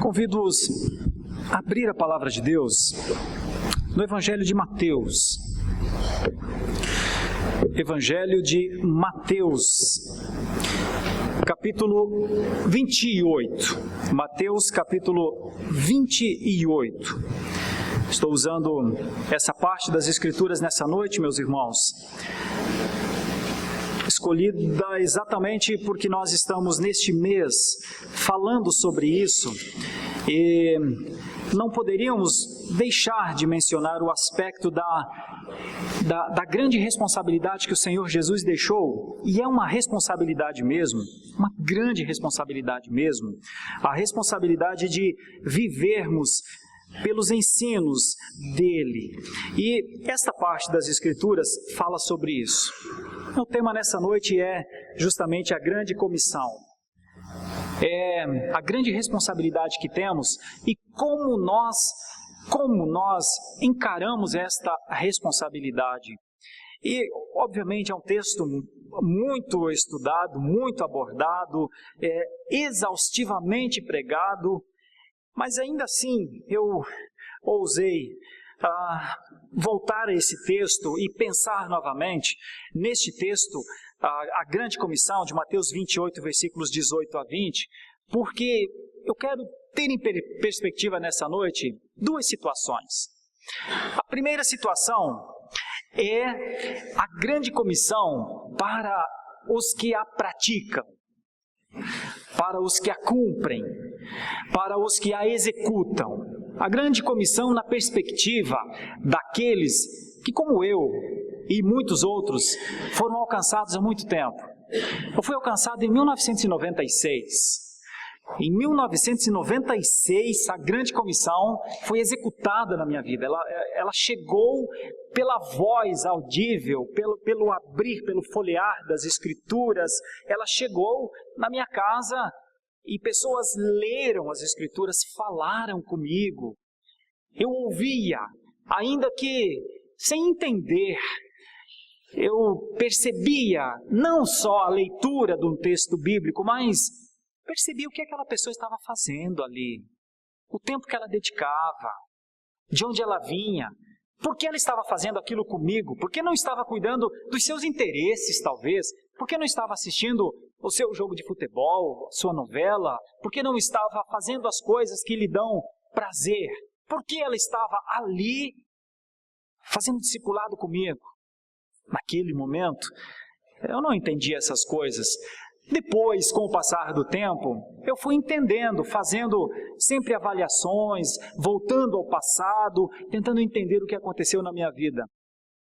Convido-os a abrir a palavra de Deus no Evangelho de Mateus. Evangelho de Mateus, capítulo 28. Mateus, capítulo 28. Estou usando essa parte das Escrituras nessa noite, meus irmãos, escolhida exatamente porque nós estamos neste mês falando sobre isso e não poderíamos deixar de mencionar o aspecto da grande responsabilidade que o Senhor Jesus deixou, e é uma responsabilidade mesmo, uma grande responsabilidade mesmo, a responsabilidade de vivermos pelos ensinos dele. E esta parte das Escrituras fala sobre isso. O tema nessa noite é justamente a grande comissão. É a grande responsabilidade que temos e como nós encaramos esta responsabilidade. E, obviamente, é um texto muito estudado, muito abordado, exaustivamente pregado, mas ainda assim eu ousei voltar a esse texto e pensar novamente neste texto, a grande comissão de Mateus 28, versículos 18 a 20, porque eu quero ter em perspectiva nessa noite duas situações. A primeira situação é a grande comissão para os que a praticam, para os que a cumprem, para os que a executam. A grande comissão na perspectiva daqueles que, como eu e muitos outros, foram alcançados há muito tempo. Eu fui alcançado em 1996. Em 1996, a grande comissão foi executada na minha vida. Ela chegou pela voz audível, pelo abrir, pelo folhear das Escrituras. Ela chegou na minha casa e pessoas leram as Escrituras, falaram comigo. Eu ouvia, ainda que sem entender. Eu percebia não só a leitura de um texto bíblico, mas percebi o que aquela pessoa estava fazendo ali, o tempo que ela dedicava, de onde ela vinha, por que ela estava fazendo aquilo comigo, por que não estava cuidando dos seus interesses, talvez, por que não estava assistindo o seu jogo de futebol, sua novela, por que não estava fazendo as coisas que lhe dão prazer, por que ela estava ali fazendo discipulado comigo. Naquele momento, eu não entendia essas coisas. Depois, com o passar do tempo, eu fui entendendo, fazendo sempre avaliações, voltando ao passado, tentando entender o que aconteceu na minha vida.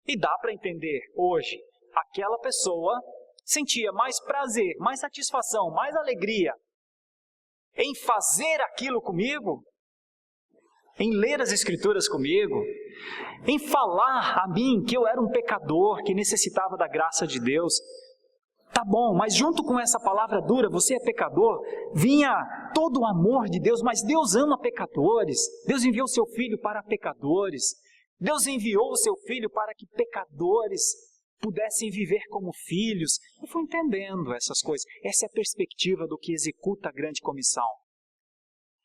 E dá para entender hoje, aquela pessoa sentia mais prazer, mais satisfação, mais alegria em fazer aquilo comigo, em ler as Escrituras comigo, em falar a mim que eu era um pecador, que necessitava da graça de Deus. Tá bom, mas junto com essa palavra dura, você é pecador, vinha todo o amor de Deus, mas Deus ama pecadores. Deus enviou o seu Filho para pecadores. Deus enviou o seu Filho para que pecadores pudessem viver como filhos. Eu fui entendendo essas coisas. Essa é a perspectiva do que executa a grande comissão.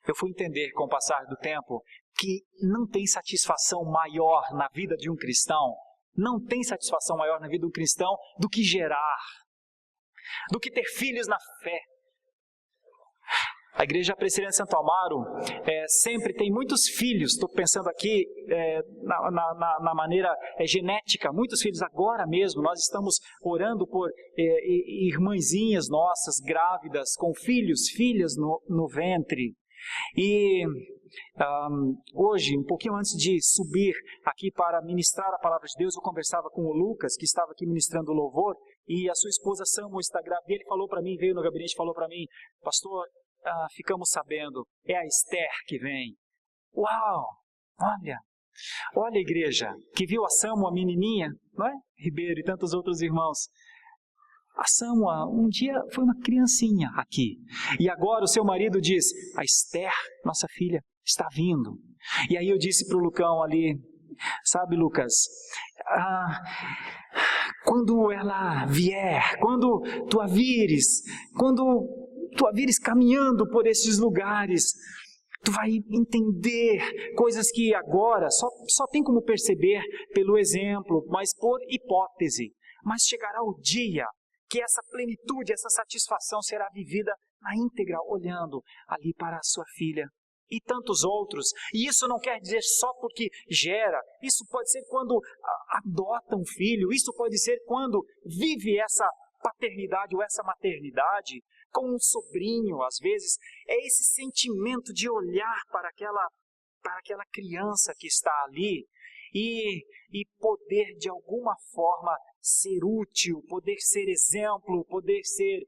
Eu fui entender com o passar do tempo que não tem satisfação maior na vida de um cristão, não tem satisfação maior na vida de um cristão do que gerar, do que ter filhos na fé. A Igreja Presbiteriana de Santo Amaro sempre tem muitos filhos, estou pensando aqui na maneira genética, muitos filhos agora mesmo. Nós estamos orando por irmãzinhas nossas grávidas, com filhas no ventre. E hoje, um pouquinho antes de subir aqui para ministrar a palavra de Deus, eu conversava com o Lucas, que estava aqui ministrando o louvor, e a sua esposa Samuel está grávida. Ele falou para mim, veio no gabinete e falou para mim: pastor, ficamos sabendo, é a Esther que vem. Uau, olha a igreja, que viu a Samuel, a menininha, não é? Ribeiro e tantos outros irmãos. A Samuel um dia foi uma criancinha aqui. E agora o seu marido diz: a Esther, nossa filha, está vindo. E aí eu disse para o Lucão ali: sabe, Lucas, quando ela vier, quando tu a vires caminhando por esses lugares, Tu vai entender coisas que agora só tem como perceber pelo exemplo, mas por hipótese. Mas chegará o dia que essa plenitude, essa satisfação será vivida na íntegra, olhando ali para a sua filha e tantos outros. E isso não quer dizer só porque gera, isso pode ser quando adota um filho, isso pode ser quando vive essa paternidade ou essa maternidade com um sobrinho, às vezes. É esse sentimento de olhar para aquela criança que está ali e poder de alguma forma ser útil, poder ser exemplo, poder ser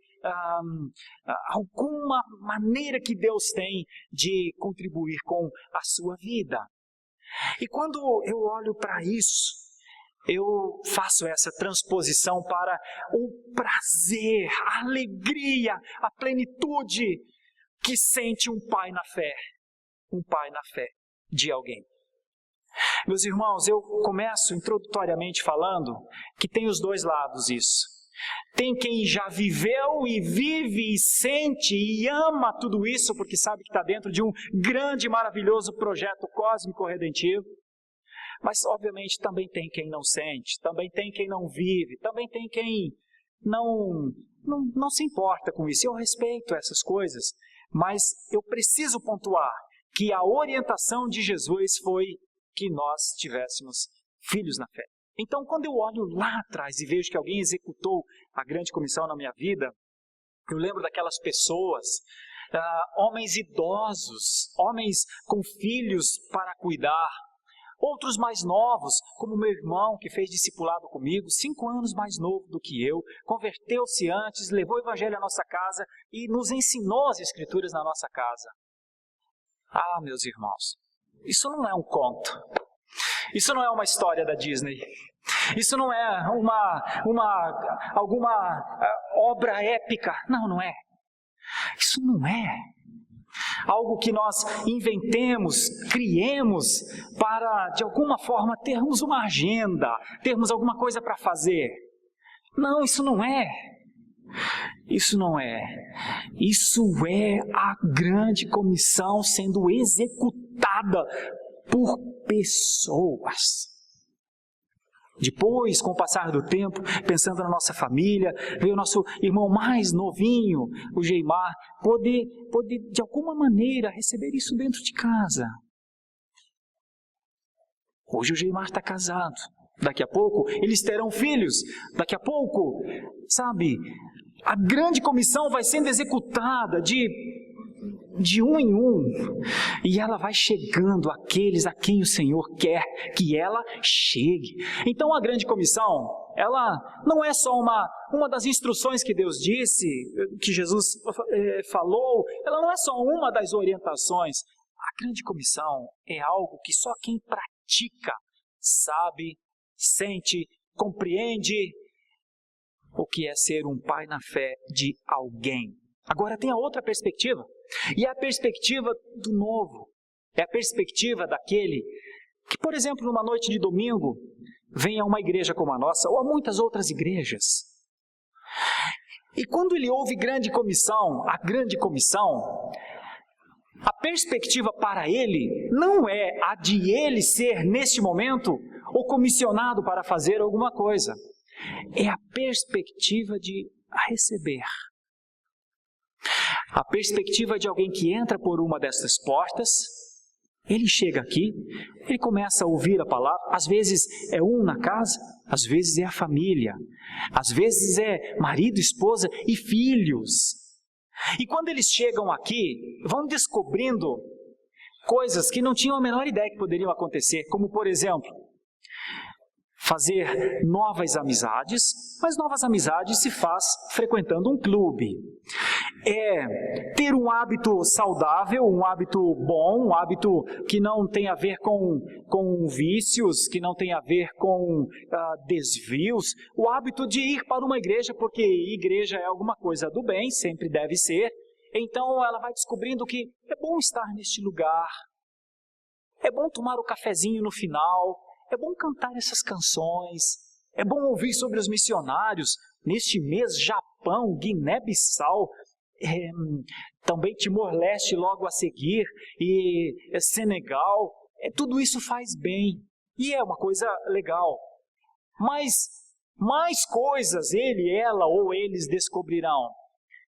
alguma maneira que Deus tem de contribuir com a sua vida. E quando eu olho para isso, eu faço essa transposição para o prazer, a alegria, a plenitude que sente um pai na fé de alguém. Meus irmãos, eu começo introdutoriamente falando que tem os dois lados isso. Tem quem já viveu e vive e sente e ama tudo isso porque sabe que está dentro de um grande e maravilhoso projeto cósmico redentivo. Mas obviamente também tem quem não sente, também tem quem não vive, também tem quem não se importa com isso. Eu respeito essas coisas, mas eu preciso pontuar que a orientação de Jesus foi que nós tivéssemos filhos na fé. Então, quando eu olho lá atrás e vejo que alguém executou a grande comissão na minha vida, eu lembro daquelas pessoas, homens idosos, homens com filhos para cuidar, outros mais novos, como meu irmão que fez discipulado comigo, 5 anos mais novo do que eu, converteu-se antes, levou o evangelho à nossa casa e nos ensinou as escrituras na nossa casa. Ah, meus irmãos, isso não é um conto. Isso não é uma história da Disney. Isso não é alguma obra épica. Não é. Isso não é algo que nós inventemos, criemos para, de alguma forma, termos uma agenda, termos alguma coisa para fazer. Não, isso não é. Isso não é. Isso é a grande comissão sendo executada por pessoas. Depois, com o passar do tempo, pensando na nossa família, veio o nosso irmão mais novinho, o Geimar, poder de alguma maneira receber isso dentro de casa. Hoje o Geimar está casado. Daqui a pouco eles terão filhos. Daqui a pouco, sabe, a grande comissão vai sendo executada de um em um, e ela vai chegando àqueles a quem o Senhor quer que ela chegue. Então a grande comissão, ela não é só uma das instruções que Deus disse, que Jesus falou, ela não é só uma das orientações. A grande comissão é algo que só quem pratica sabe, sente, compreende o que é ser um pai na fé de alguém. Agora tem a outra perspectiva, e é a perspectiva do novo, é a perspectiva daquele que, por exemplo, numa noite de domingo, vem a uma igreja como a nossa, ou a muitas outras igrejas. E quando ele ouve grande comissão, a grande comissão, a perspectiva para ele não é a de ele ser, neste momento, o comissionado para fazer alguma coisa. É a perspectiva de receber. A perspectiva de alguém que entra por uma dessas portas, ele chega aqui, ele começa a ouvir a palavra, às vezes é um na casa, às vezes é a família, às vezes é marido, esposa e filhos. E quando eles chegam aqui, vão descobrindo coisas que não tinham a menor ideia que poderiam acontecer, como por exemplo, fazer novas amizades, mas novas amizades se faz frequentando um clube. É ter um hábito saudável, um hábito bom, um hábito que não tem a ver com vícios, que não tem a ver com desvios. O hábito de ir para uma igreja, porque igreja é alguma coisa do bem, sempre deve ser. Então ela vai descobrindo que é bom estar neste lugar, é bom tomar o cafezinho no final, é bom cantar essas canções, é bom ouvir sobre os missionários. Neste mês, Japão, Guiné-Bissau, também Timor-Leste logo a seguir, e Senegal, tudo isso faz bem, e é uma coisa legal. Mas mais coisas ele, ela ou eles descobrirão.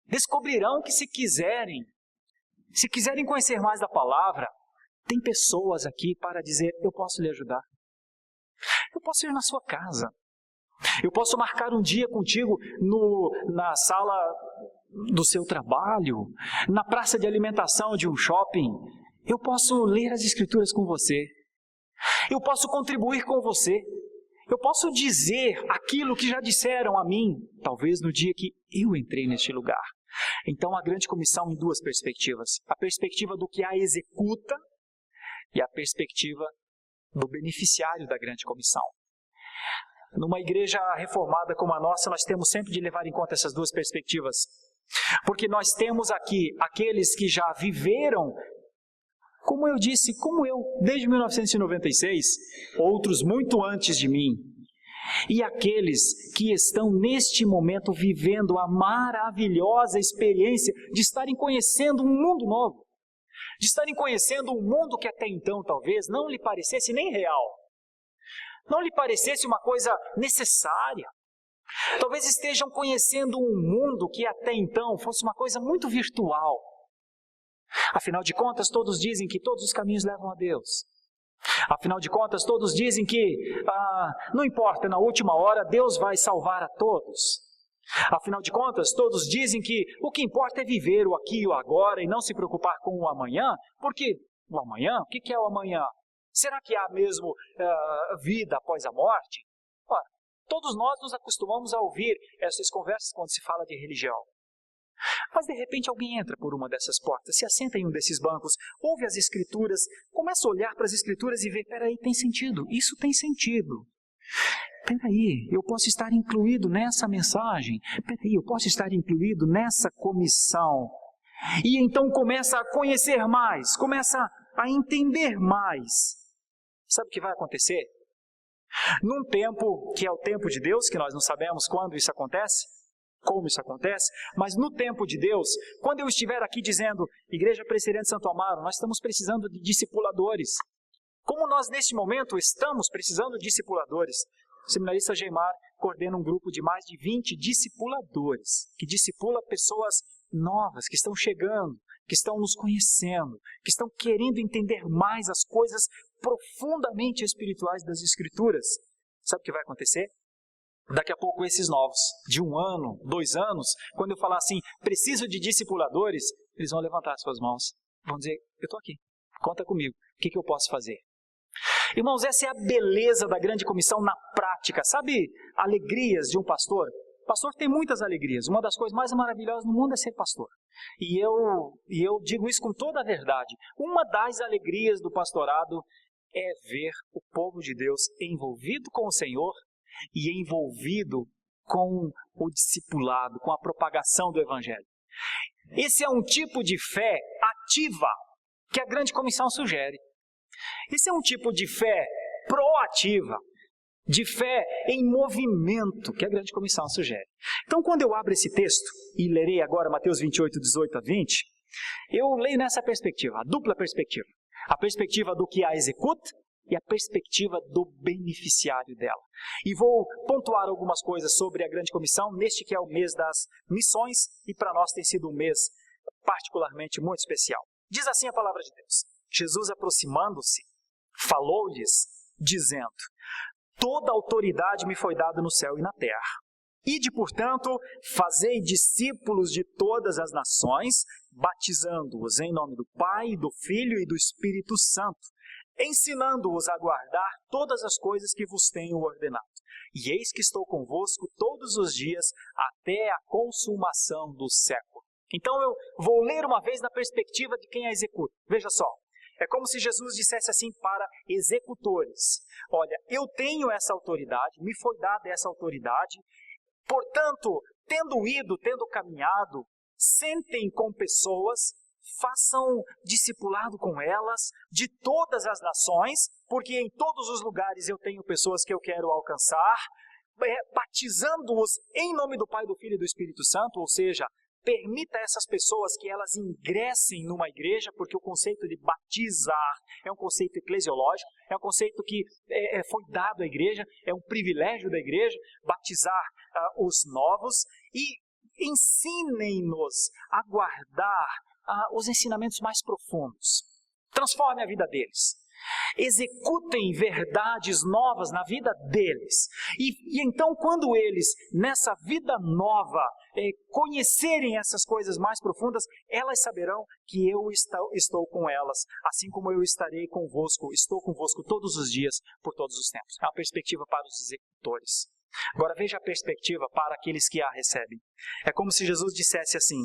Descobrirão que se quiserem conhecer mais da palavra, tem pessoas aqui para dizer, eu posso lhe ajudar. Eu posso ir na sua casa. Eu posso marcar um dia contigo na sala do seu trabalho, na praça de alimentação de um shopping. Eu posso ler as Escrituras com você. Eu posso contribuir com você. Eu posso dizer aquilo que já disseram a mim, talvez no dia que eu entrei neste lugar. Então, a grande comissão em duas perspectivas. A perspectiva do que a executa e a perspectiva do beneficiário da grande comissão. Numa igreja reformada como a nossa, nós temos sempre de levar em conta essas duas perspectivas. Porque nós temos aqui aqueles que já viveram, como eu disse, como eu, desde 1996, outros muito antes de mim. E aqueles que estão neste momento vivendo a maravilhosa experiência de estarem conhecendo um mundo novo. De estarem conhecendo um mundo que até então talvez não lhe parecesse nem real. Não lhe parecesse uma coisa necessária. Talvez estejam conhecendo um mundo que até então fosse uma coisa muito virtual. Afinal de contas, todos dizem que todos os caminhos levam a Deus. Afinal de contas, todos dizem que não importa, na última hora Deus vai salvar a todos. Afinal de contas, todos dizem que o que importa é viver o aqui e o agora e não se preocupar com o amanhã, porque o amanhã, o que é o amanhã? Será que há mesmo vida após a morte? Ora, todos nós nos acostumamos a ouvir essas conversas quando se fala de religião. Mas de repente alguém entra por uma dessas portas, se assenta em um desses bancos, ouve as Escrituras, começa a olhar para as Escrituras e vê, peraí, tem sentido, isso tem sentido. Peraí, eu posso estar incluído nessa mensagem, peraí, eu posso estar incluído nessa comissão. E então começa a conhecer mais, começa a entender mais. Sabe o que vai acontecer? Num tempo que é o tempo de Deus, que nós não sabemos quando isso acontece, como isso acontece, mas no tempo de Deus, quando eu estiver aqui dizendo, Igreja Presbiteriana de Santo Amaro, nós estamos precisando de discipuladores. Como nós neste momento estamos precisando de discipuladores, o seminarista Geimar coordena um grupo de mais de 20 discipuladores, que discipula pessoas novas, que estão chegando, que estão nos conhecendo, que estão querendo entender mais as coisas profundamente espirituais das Escrituras. Sabe o que vai acontecer? Daqui a pouco esses novos, de 1 ano, 2 anos, quando eu falar assim, preciso de discipuladores, eles vão levantar as suas mãos, vão dizer, eu estou aqui, conta comigo, o que eu posso fazer? Irmãos, essa é a beleza da grande comissão na prática, sabe alegrias de um pastor? O pastor tem muitas alegrias, uma das coisas mais maravilhosas no mundo é ser pastor. E eu digo isso com toda a verdade, uma das alegrias do pastorado é ver o povo de Deus envolvido com o Senhor, e envolvido com o discipulado, com a propagação do Evangelho. Esse é um tipo de fé ativa que a grande comissão sugere. Esse é um tipo de fé proativa, de fé em movimento que a grande comissão sugere. Então, quando eu abro esse texto, e lerei agora Mateus 28, 18 a 20, eu leio nessa perspectiva, a dupla perspectiva. A perspectiva do que a executa, e a perspectiva do beneficiário dela. E vou pontuar algumas coisas sobre a grande comissão, neste que é o mês das missões, e para nós tem sido um mês particularmente muito especial. Diz assim a palavra de Deus, Jesus aproximando-se, falou-lhes, dizendo, toda autoridade me foi dada no céu e na terra. Ide, portanto, fazei discípulos de todas as nações, batizando-os em nome do Pai, do Filho e do Espírito Santo, ensinando-os a guardar todas as coisas que vos tenho ordenado. E eis que estou convosco todos os dias até a consumação do século. Então eu vou ler uma vez na perspectiva de quem a executa. Veja só, é como se Jesus dissesse assim para executores. Olha, eu tenho essa autoridade, me foi dada essa autoridade, portanto, tendo ido, tendo caminhado, sentem com pessoas, façam discipulado com elas de todas as nações, porque em todos os lugares eu tenho pessoas que eu quero alcançar, batizando-os em nome do Pai, do Filho e do Espírito Santo, ou seja, Permita a essas pessoas que elas ingressem numa igreja, porque o conceito de batizar é um conceito eclesiológico, é um conceito que foi dado à igreja, é um privilégio da igreja, batizar os novos, e ensinem-nos a guardar os ensinamentos mais profundos. Transforme a vida deles. Executem verdades novas na vida deles. E então, quando eles, nessa vida nova, conhecerem essas coisas mais profundas, elas saberão que eu estou com elas, assim como eu estarei convosco, estou convosco todos os dias, por todos os tempos. É uma perspectiva para os executores. Agora veja a perspectiva para aqueles que a recebem. É como se Jesus dissesse assim: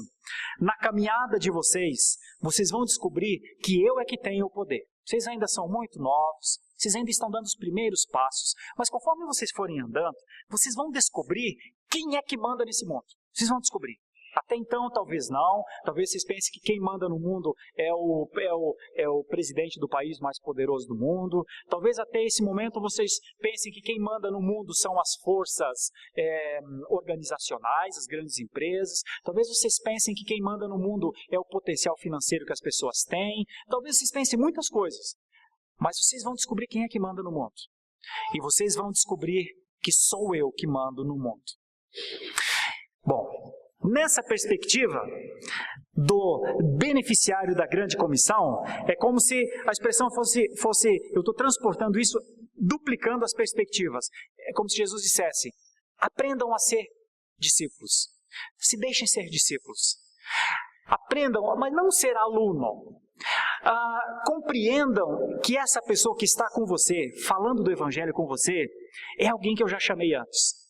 na caminhada de vocês, vocês vão descobrir que eu é que tenho o poder. Vocês ainda são muito novos, vocês ainda estão dando os primeiros passos, mas conforme vocês forem andando, vocês vão descobrir quem é que manda nesse mundo. Vocês vão descobrir. Até então, talvez não. Talvez vocês pensem que quem manda no mundo é o presidente do país mais poderoso do mundo. Talvez até esse momento vocês pensem que quem manda no mundo são as forças organizacionais, as grandes empresas. Talvez vocês pensem que quem manda no mundo é o potencial financeiro que as pessoas têm. Talvez vocês pensem muitas coisas. Mas vocês vão descobrir quem é que manda no mundo. E vocês vão descobrir que sou eu que mando no mundo. Bom, nessa perspectiva do beneficiário da grande comissão, é como se a expressão fosse eu estou transportando isso, duplicando as perspectivas. É como se Jesus dissesse: aprendam a ser discípulos, se deixem ser discípulos. Aprendam, mas não ser aluno. Compreendam que essa pessoa que está com você, falando do Evangelho com você, é alguém que eu já chamei antes.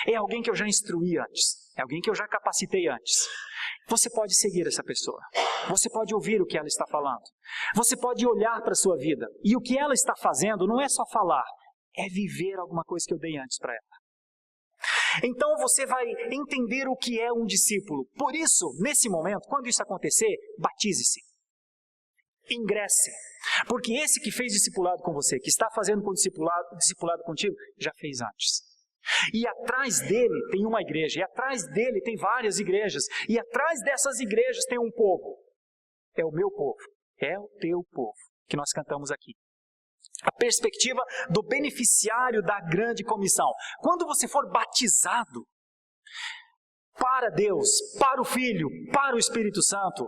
É alguém que eu já instruí antes. É alguém que eu já capacitei antes. Você pode seguir essa pessoa. Você pode ouvir o que ela está falando. Você pode olhar para a sua vida. E o que ela está fazendo não é só falar, é viver alguma coisa que eu dei antes para ela. Então você vai entender o que é um discípulo. Por isso, nesse momento, quando isso acontecer, batize-se. Ingresse. Porque esse que fez discipulado com você, que está fazendo com discipulado contigo, já fez antes. E atrás dele tem uma igreja, e atrás dele tem várias igrejas, e atrás dessas igrejas tem um povo. É o meu povo, é o teu povo, que nós cantamos aqui. A perspectiva do beneficiário da grande comissão. Quando você for batizado para Deus, para o Filho, para o Espírito Santo,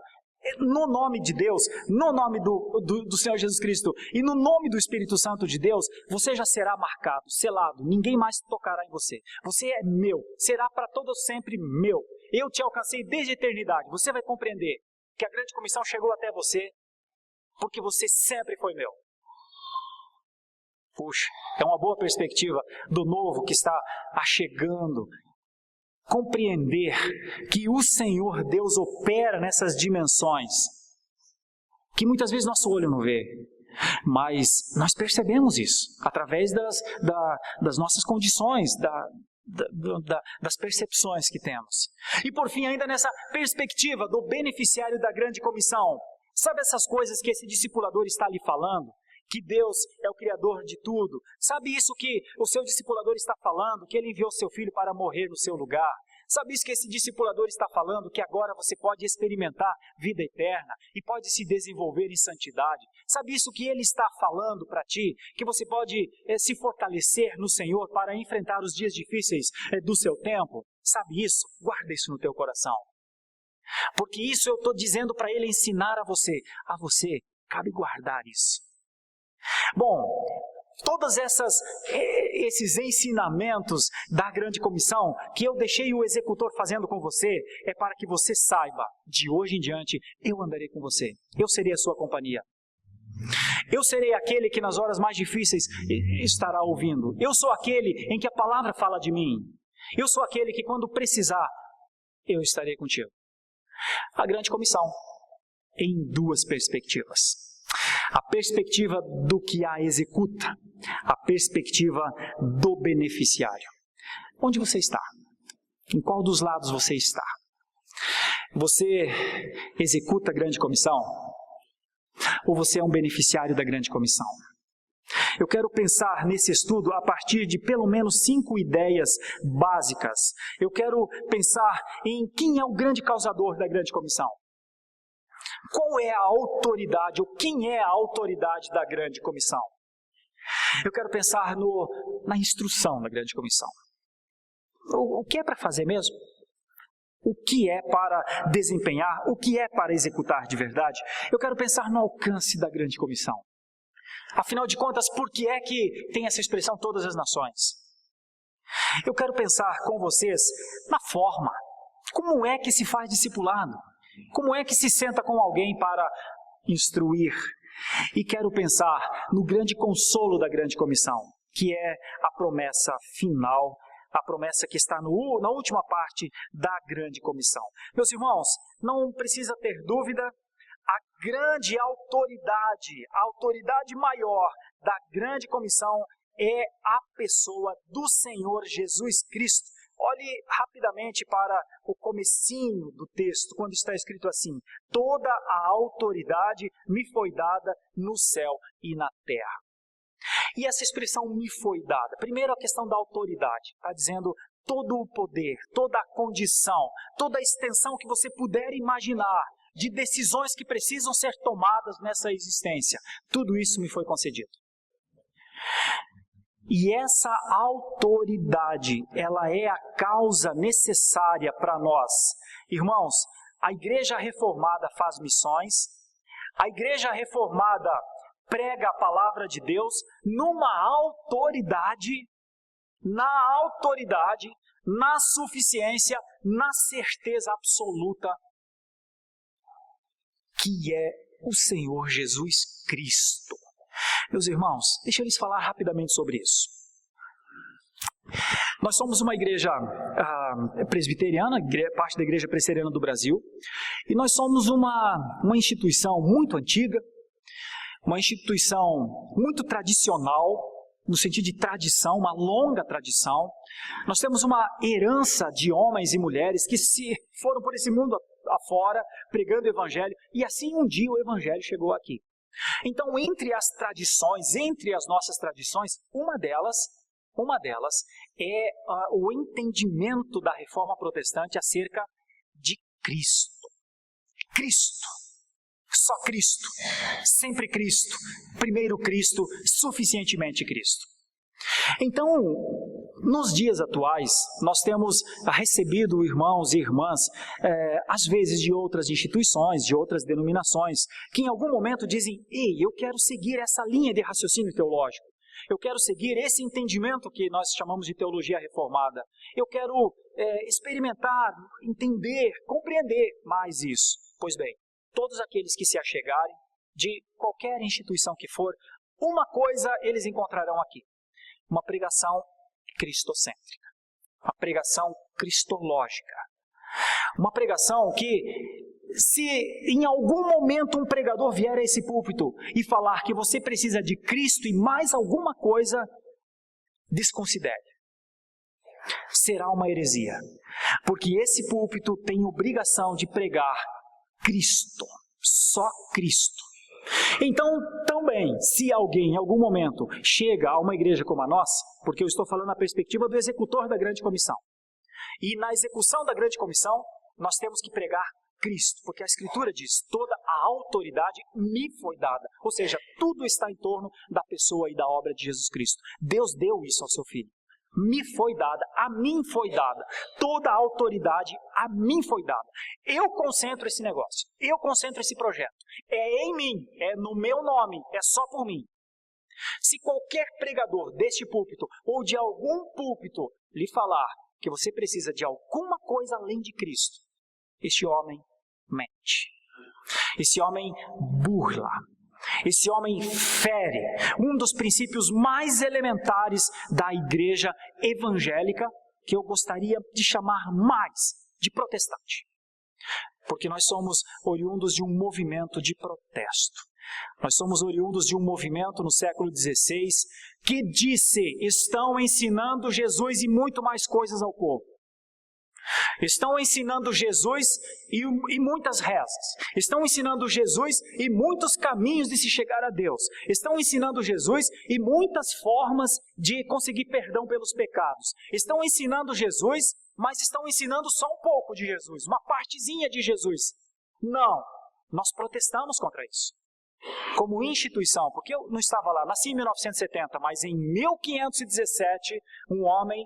no nome de Deus, no nome do Senhor Jesus Cristo e no nome do Espírito Santo de Deus, você já será marcado, selado, ninguém mais tocará em você. Você é meu, será para todo sempre meu. Eu te alcancei desde a eternidade. Você vai compreender que a grande comissão chegou até você porque você sempre foi meu. Puxa, é uma boa perspectiva do novo que está achegando. Compreender que o Senhor Deus opera nessas dimensões que muitas vezes nosso olho não vê, mas nós percebemos isso através das nossas condições, das percepções que temos. E por fim, ainda nessa perspectiva do beneficiário da grande comissão, sabe essas coisas que esse discipulador está lhe falando? Que Deus é o Criador de tudo. Sabe isso que o seu discipulador está falando? Que Ele enviou seu filho para morrer no seu lugar. Sabe isso que esse discipulador está falando? Que agora você pode experimentar vida eterna e pode se desenvolver em santidade. Sabe isso que Ele está falando para ti? Que você pode se fortalecer no Senhor para enfrentar os dias difíceis do seu tempo? Sabe isso? Guarda isso no teu coração. Porque isso eu estou dizendo para Ele ensinar a você. A você cabe guardar isso. Bom, todos esses ensinamentos da grande comissão que eu deixei o executor fazendo com você é para que você saiba, de hoje em diante, eu andarei com você. Eu serei a sua companhia. Eu serei aquele que nas horas mais difíceis estará ouvindo. Eu sou aquele em que a palavra fala de mim. Eu sou aquele que quando precisar, eu estarei contigo. A grande comissão, em duas perspectivas. A perspectiva do que a executa, a perspectiva do beneficiário. Onde você está? Em qual dos lados você está? Você executa a grande comissão? Ou você é um beneficiário da grande comissão? Eu quero pensar nesse estudo a partir de pelo menos 5 ideias básicas. Eu quero pensar em quem é o grande causador da grande comissão. Qual é a autoridade, ou quem é a autoridade da grande comissão? Eu quero pensar na instrução da grande comissão. O que é para fazer mesmo? O que é para desempenhar? O que é para executar de verdade? Eu quero pensar no alcance da grande comissão. Afinal de contas, por que é que tem essa expressão todas as nações? Eu quero pensar com vocês na forma. Como é que se faz discipulado? Como é que se senta com alguém para instruir? E quero pensar no grande consolo da grande comissão, que é a promessa final, a promessa que está na última parte da grande comissão. Meus irmãos, não precisa ter dúvida, a grande autoridade, a autoridade maior da grande comissão é a pessoa do Senhor Jesus Cristo. Olhe rapidamente para o comecinho do texto, quando está escrito assim: toda a autoridade me foi dada no céu e na terra. E essa expressão me foi dada, primeiro a questão da autoridade, está dizendo todo o poder, toda a condição, toda a extensão que você puder imaginar de decisões que precisam ser tomadas nessa existência, tudo isso me foi concedido. E essa autoridade, ela é a causa necessária para nós. Irmãos, a igreja reformada faz missões, a igreja reformada prega a palavra de Deus numa autoridade, na suficiência, na certeza absoluta, que é o Senhor Jesus Cristo. Meus irmãos, deixa eu lhes falar rapidamente sobre isso. Nós somos uma igreja presbiteriana, parte da igreja presbiteriana do Brasil, e nós somos uma instituição muito antiga, uma instituição muito tradicional, no sentido de tradição, uma longa tradição. Nós temos uma herança de homens e mulheres que se foram por esse mundo afora, pregando o evangelho, e assim um dia o evangelho chegou aqui. Então, entre as tradições, entre as nossas tradições, uma delas é o entendimento da reforma protestante acerca de Cristo. Cristo. Só Cristo. Sempre Cristo. Primeiro Cristo. Suficientemente Cristo. Então, nos dias atuais, nós temos recebido irmãos e irmãs, às vezes de outras instituições, de outras denominações, que em algum momento dizem: ei, eu quero seguir essa linha de raciocínio teológico, eu quero seguir esse entendimento que nós chamamos de teologia reformada, eu quero experimentar, entender, compreender mais isso. Pois bem, todos aqueles que se achegarem, de qualquer instituição que for, uma coisa eles encontrarão aqui: uma pregação cristocêntrica, uma pregação cristológica, uma pregação que, se em algum momento um pregador vier a esse púlpito e falar que você precisa de Cristo e mais alguma coisa, desconsidere. Será uma heresia, porque esse púlpito tem obrigação de pregar Cristo, só Cristo. Então, também, se alguém em algum momento chega a uma igreja como a nossa, porque eu estou falando na perspectiva do executor da grande comissão, e na execução da grande comissão, nós temos que pregar Cristo, porque a Escritura diz: toda a autoridade me foi dada, ou seja, tudo está em torno da pessoa e da obra de Jesus Cristo. Deus deu isso ao seu Filho. Me foi dada, a mim foi dada, toda a autoridade a mim foi dada. Eu concentro esse negócio, eu concentro esse projeto, é em mim, é no meu nome, é só por mim. Se qualquer pregador deste púlpito ou de algum púlpito lhe falar que você precisa de alguma coisa além de Cristo, este homem mente, esse homem burla, esse homem fere um dos princípios mais elementares da igreja evangélica, que eu gostaria de chamar mais de protestante. Porque nós somos oriundos de um movimento de protesto. Nós somos oriundos de um movimento no século XVI que disse: estão ensinando Jesus e muito mais coisas ao povo. Estão ensinando Jesus e muitas rezas. Estão ensinando Jesus e muitos caminhos de se chegar a Deus. Estão ensinando Jesus e muitas formas de conseguir perdão pelos pecados. Estão ensinando Jesus, mas estão ensinando só um pouco de Jesus, uma partezinha de Jesus. Não, nós protestamos contra isso. Como instituição, porque eu não estava lá, nasci em 1970, mas em 1517, um homem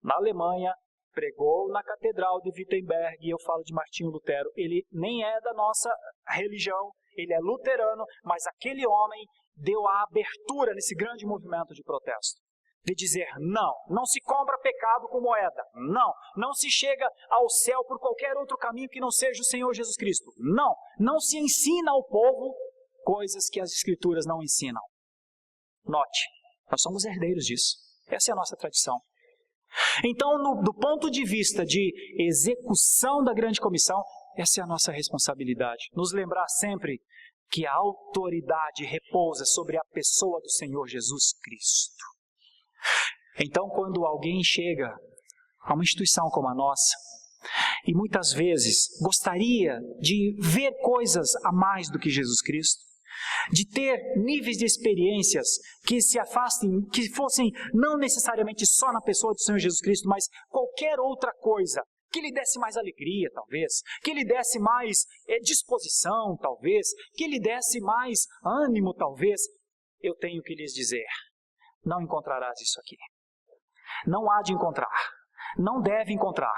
na Alemanha pregou na Catedral de Wittenberg, e eu falo de Martinho Lutero. Ele nem é da nossa religião, ele é luterano, mas aquele homem deu a abertura nesse grande movimento de protesto. De dizer, não se compra pecado com moeda, não se chega ao céu por qualquer outro caminho que não seja o Senhor Jesus Cristo. Não se ensina ao povo coisas que as Escrituras não ensinam. Note, nós somos herdeiros disso. Essa é a nossa tradição. Então, do ponto de vista de execução da grande comissão, essa é a nossa responsabilidade. Nos lembrar sempre que a autoridade repousa sobre a pessoa do Senhor Jesus Cristo. Então, quando alguém chega a uma instituição como a nossa, e muitas vezes gostaria de ver coisas a mais do que Jesus Cristo, de ter níveis de experiências que se afastem, que fossem não necessariamente só na pessoa do Senhor Jesus Cristo, mas qualquer outra coisa, que lhe desse mais alegria, talvez, que lhe desse mais disposição, talvez, que lhe desse mais ânimo, talvez, eu tenho que lhes dizer, não encontrarás isso aqui. Não há de encontrar, não deve encontrar,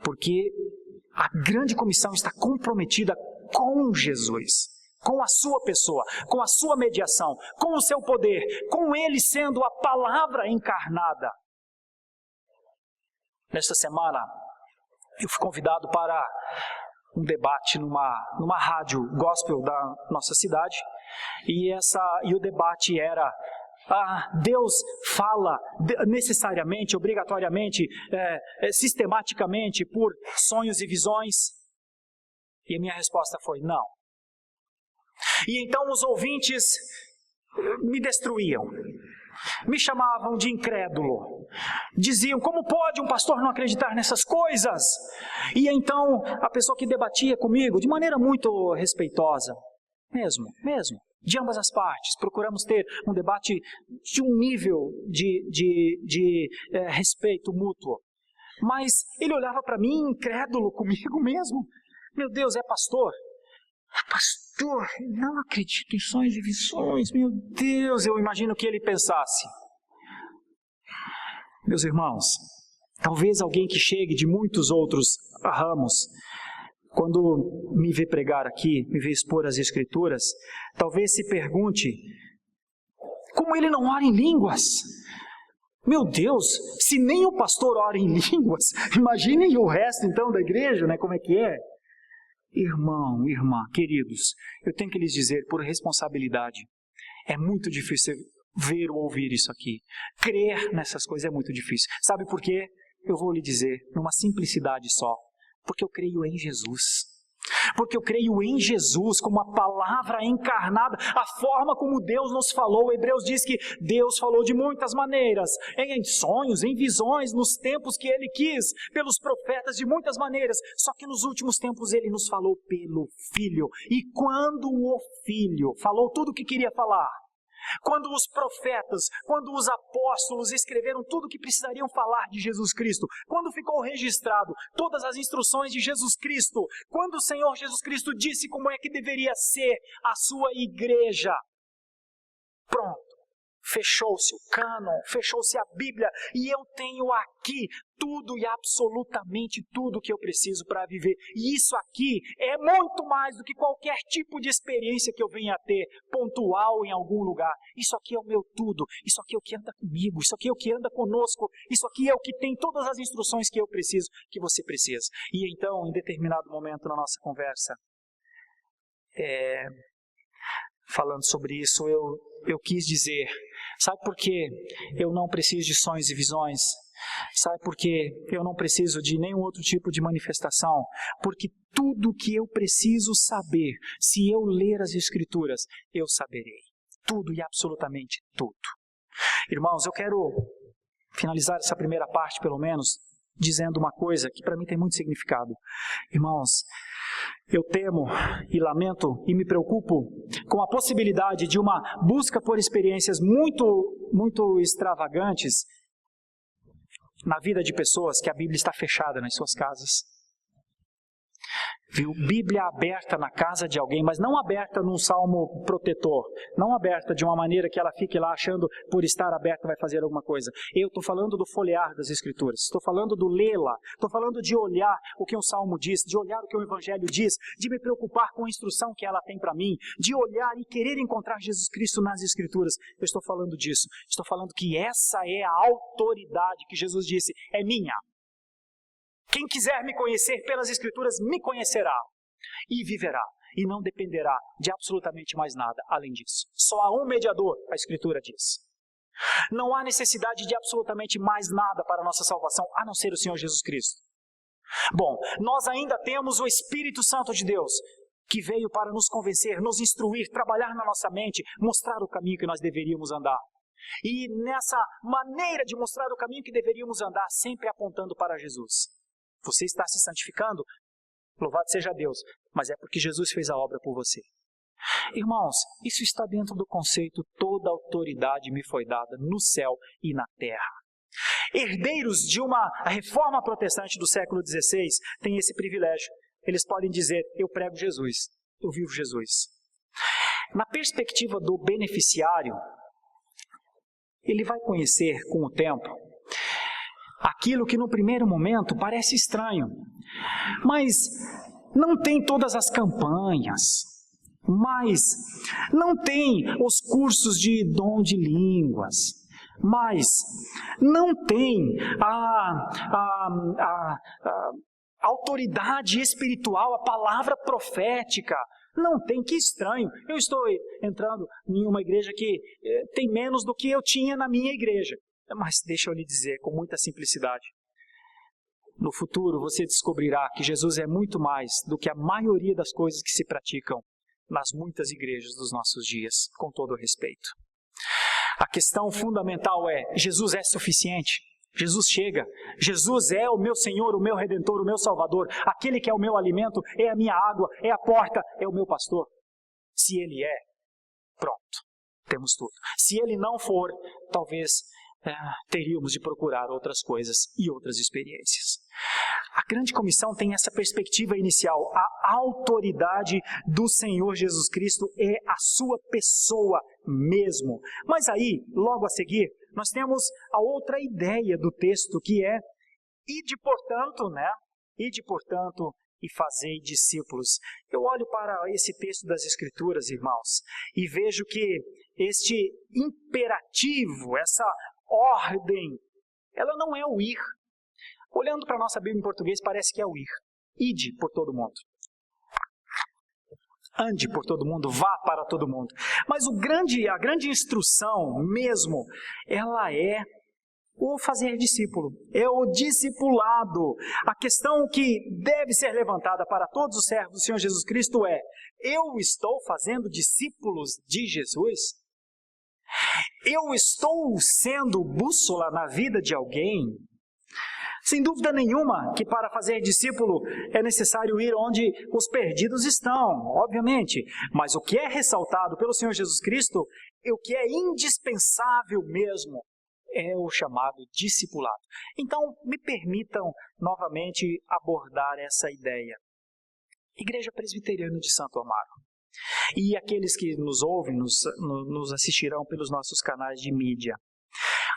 porque a grande comissão está comprometida com Jesus, com a sua pessoa, com a sua mediação, com o seu poder, com Ele sendo a palavra encarnada. Nesta semana, eu fui convidado para um debate numa rádio gospel da nossa cidade, e o debate era: Deus fala necessariamente, obrigatoriamente, sistematicamente por sonhos e visões? E a minha resposta foi não. E então os ouvintes me destruíam, me chamavam de incrédulo, diziam, como pode um pastor não acreditar nessas coisas? E então a pessoa que debatia comigo, de maneira muito respeitosa, mesmo, de ambas as partes, procuramos ter um debate de um nível de respeito mútuo, mas ele olhava para mim incrédulo comigo mesmo. Meu Deus, é pastor? Pastor, não acredito em sonhos e visões. Meu Deus, eu imagino que ele pensasse. Meus irmãos, talvez alguém que chegue de muitos outros ramos, quando me vê pregar aqui, me vê expor as Escrituras, talvez se pergunte, como ele não ora em línguas? Meu Deus, se nem o pastor ora em línguas, imaginem o resto então da igreja, né? Como é que é? Irmão, irmã, queridos, eu tenho que lhes dizer, por responsabilidade, é muito difícil ver ou ouvir isso aqui. Crer nessas coisas é muito difícil. Sabe por quê? Eu vou lhe dizer, numa simplicidade só. Porque eu creio em Jesus. Porque eu creio em Jesus como a palavra encarnada, a forma como Deus nos falou. Hebreus diz que Deus falou de muitas maneiras, em sonhos, em visões, nos tempos que Ele quis, pelos profetas de muitas maneiras. Só que nos últimos tempos Ele nos falou pelo Filho. E quando o Filho falou tudo o que queria falar, quando os profetas, quando os apóstolos escreveram tudo o que precisariam falar de Jesus Cristo, quando ficou registrado todas as instruções de Jesus Cristo, quando o Senhor Jesus Cristo disse como é que deveria ser a sua igreja, pronto, fechou-se o cânon, fechou-se a Bíblia, e eu tenho aqui tudo e absolutamente tudo que eu preciso para viver. E isso aqui é muito mais do que qualquer tipo de experiência que eu venha a ter, pontual em algum lugar. Isso aqui é o meu tudo, isso aqui é o que anda comigo, isso aqui é o que anda conosco, isso aqui é o que tem todas as instruções que eu preciso, que você precisa. E então, em determinado momento na nossa conversa, falando sobre isso, eu quis dizer, sabe por que eu não preciso de sonhos e visões? Sabe por que eu não preciso de nenhum outro tipo de manifestação? Porque tudo que eu preciso saber, se eu ler as Escrituras, eu saberei. Tudo e absolutamente tudo. Irmãos, eu quero finalizar essa primeira parte, pelo menos, dizendo uma coisa que para mim tem muito significado. Irmãos, eu temo e lamento e me preocupo com a possibilidade de uma busca por experiências muito extravagantes na vida de pessoas que a Bíblia está fechada nas suas casas. Viu? Bíblia aberta na casa de alguém, mas não aberta num salmo protetor, não aberta de uma maneira que ela fique lá achando por estar aberta vai fazer alguma coisa. Eu estou falando do folhear das Escrituras, estou falando do lê-la, estou falando de olhar o que um salmo diz, de olhar o que o Evangelho diz, de me preocupar com a instrução que ela tem para mim, de olhar e querer encontrar Jesus Cristo nas Escrituras. Eu estou falando disso, estou falando que essa é a autoridade que Jesus disse, é minha. Quem quiser me conhecer pelas Escrituras, me conhecerá e viverá, e não dependerá de absolutamente mais nada além disso. Só há um mediador, a Escritura diz. Não há necessidade de absolutamente mais nada para a nossa salvação, a não ser o Senhor Jesus Cristo. Bom, nós ainda temos o Espírito Santo de Deus, que veio para nos convencer, nos instruir, trabalhar na nossa mente, mostrar o caminho que nós deveríamos andar. E nessa maneira de mostrar o caminho que deveríamos andar, sempre apontando para Jesus. Você está se santificando? Louvado seja Deus, mas é porque Jesus fez a obra por você. Irmãos, isso está dentro do conceito toda autoridade me foi dada no céu e na terra. Herdeiros de uma reforma protestante do século XVI têm esse privilégio. Eles podem dizer, eu prego Jesus, eu vivo Jesus. Na perspectiva do beneficiário, ele vai conhecer com o tempo aquilo que no primeiro momento parece estranho, mas não tem todas as campanhas, mas não tem os cursos de dom de línguas, mas não tem a autoridade espiritual, a palavra profética. Não tem, que estranho. Eu estou entrando em uma igreja que tem menos do que eu tinha na minha igreja. Mas deixa eu lhe dizer com muita simplicidade, no futuro você descobrirá que Jesus é muito mais do que a maioria das coisas que se praticam nas muitas igrejas dos nossos dias, com todo o respeito. A questão fundamental é, Jesus é suficiente? Jesus chega, Jesus é o meu Senhor, o meu Redentor, o meu Salvador, aquele que é o meu alimento, é a minha água, é a porta, é o meu pastor. Se Ele é, pronto, temos tudo. Se Ele não for, talvez teríamos de procurar outras coisas e outras experiências. A grande comissão tem essa perspectiva inicial. A autoridade do Senhor Jesus Cristo é a sua pessoa mesmo. Mas aí, logo a seguir, nós temos a outra ideia do texto, que é ide, portanto, Ide, portanto, e fazei discípulos. Eu olho para esse texto das Escrituras, irmãos, e vejo que este imperativo, essa ordem, ela não é o ir. Olhando para a nossa Bíblia em português, parece que é o ir. Ide por todo mundo. Ande por todo mundo, vá para todo mundo. Mas a grande instrução mesmo, ela é o fazer discípulo, é o discipulado. A questão que deve ser levantada para todos os servos do Senhor Jesus Cristo é, eu estou fazendo discípulos de Jesus? Eu estou sendo bússola na vida de alguém? Sem dúvida nenhuma que para fazer discípulo é necessário ir onde os perdidos estão, obviamente. Mas o que é ressaltado pelo Senhor Jesus Cristo, e o que é indispensável mesmo, é o chamado discipulado. Então, me permitam novamente abordar essa ideia. Igreja Presbiteriana de Santo Amaro. E aqueles que nos ouvem, nos assistirão pelos nossos canais de mídia.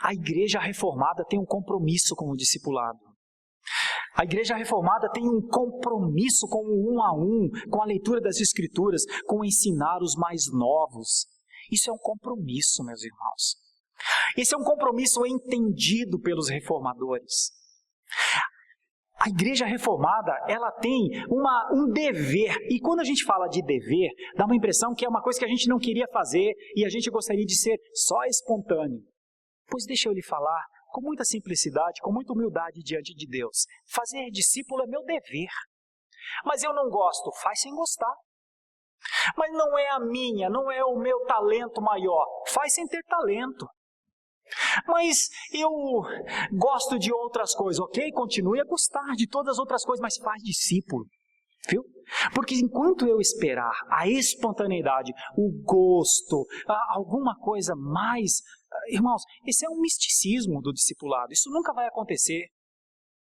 A Igreja Reformada tem um compromisso com o discipulado. A Igreja Reformada tem um compromisso com o 1 a 1, com a leitura das Escrituras, com ensinar os mais novos. Isso é um compromisso, meus irmãos. Esse é um compromisso entendido pelos reformadores. A Igreja Reformada, ela tem um dever, e quando a gente fala de dever, dá uma impressão que é uma coisa que a gente não queria fazer e a gente gostaria de ser só espontâneo. Pois deixa eu lhe falar, com muita simplicidade, com muita humildade diante de Deus. Fazer discípulo é meu dever. Mas eu não gosto, faz sem gostar. Mas não é a minha, não é o meu talento maior, faz sem ter talento. Mas eu gosto de outras coisas, ok? Continue a gostar de todas as outras coisas, mas faz discípulo, viu? Porque enquanto eu esperar a espontaneidade, o gosto, alguma coisa mais, irmãos, esse é um misticismo do discipulado, isso nunca vai acontecer.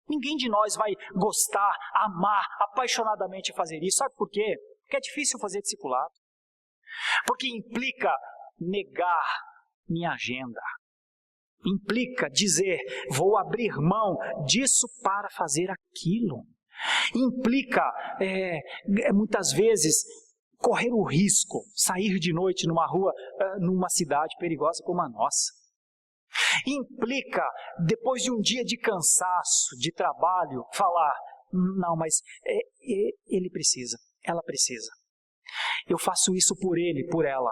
Ninguém de nós vai gostar, amar, apaixonadamente fazer isso. Sabe por quê? Porque é difícil fazer discipulado. Porque implica negar minha agenda. Implica dizer, vou abrir mão disso para fazer aquilo. Implica, muitas vezes, correr o risco, sair de noite numa rua, numa cidade perigosa como a nossa. Implica, depois de um dia de cansaço, de trabalho, falar, não, mas ele precisa, ela precisa. Eu faço isso por ele, por ela.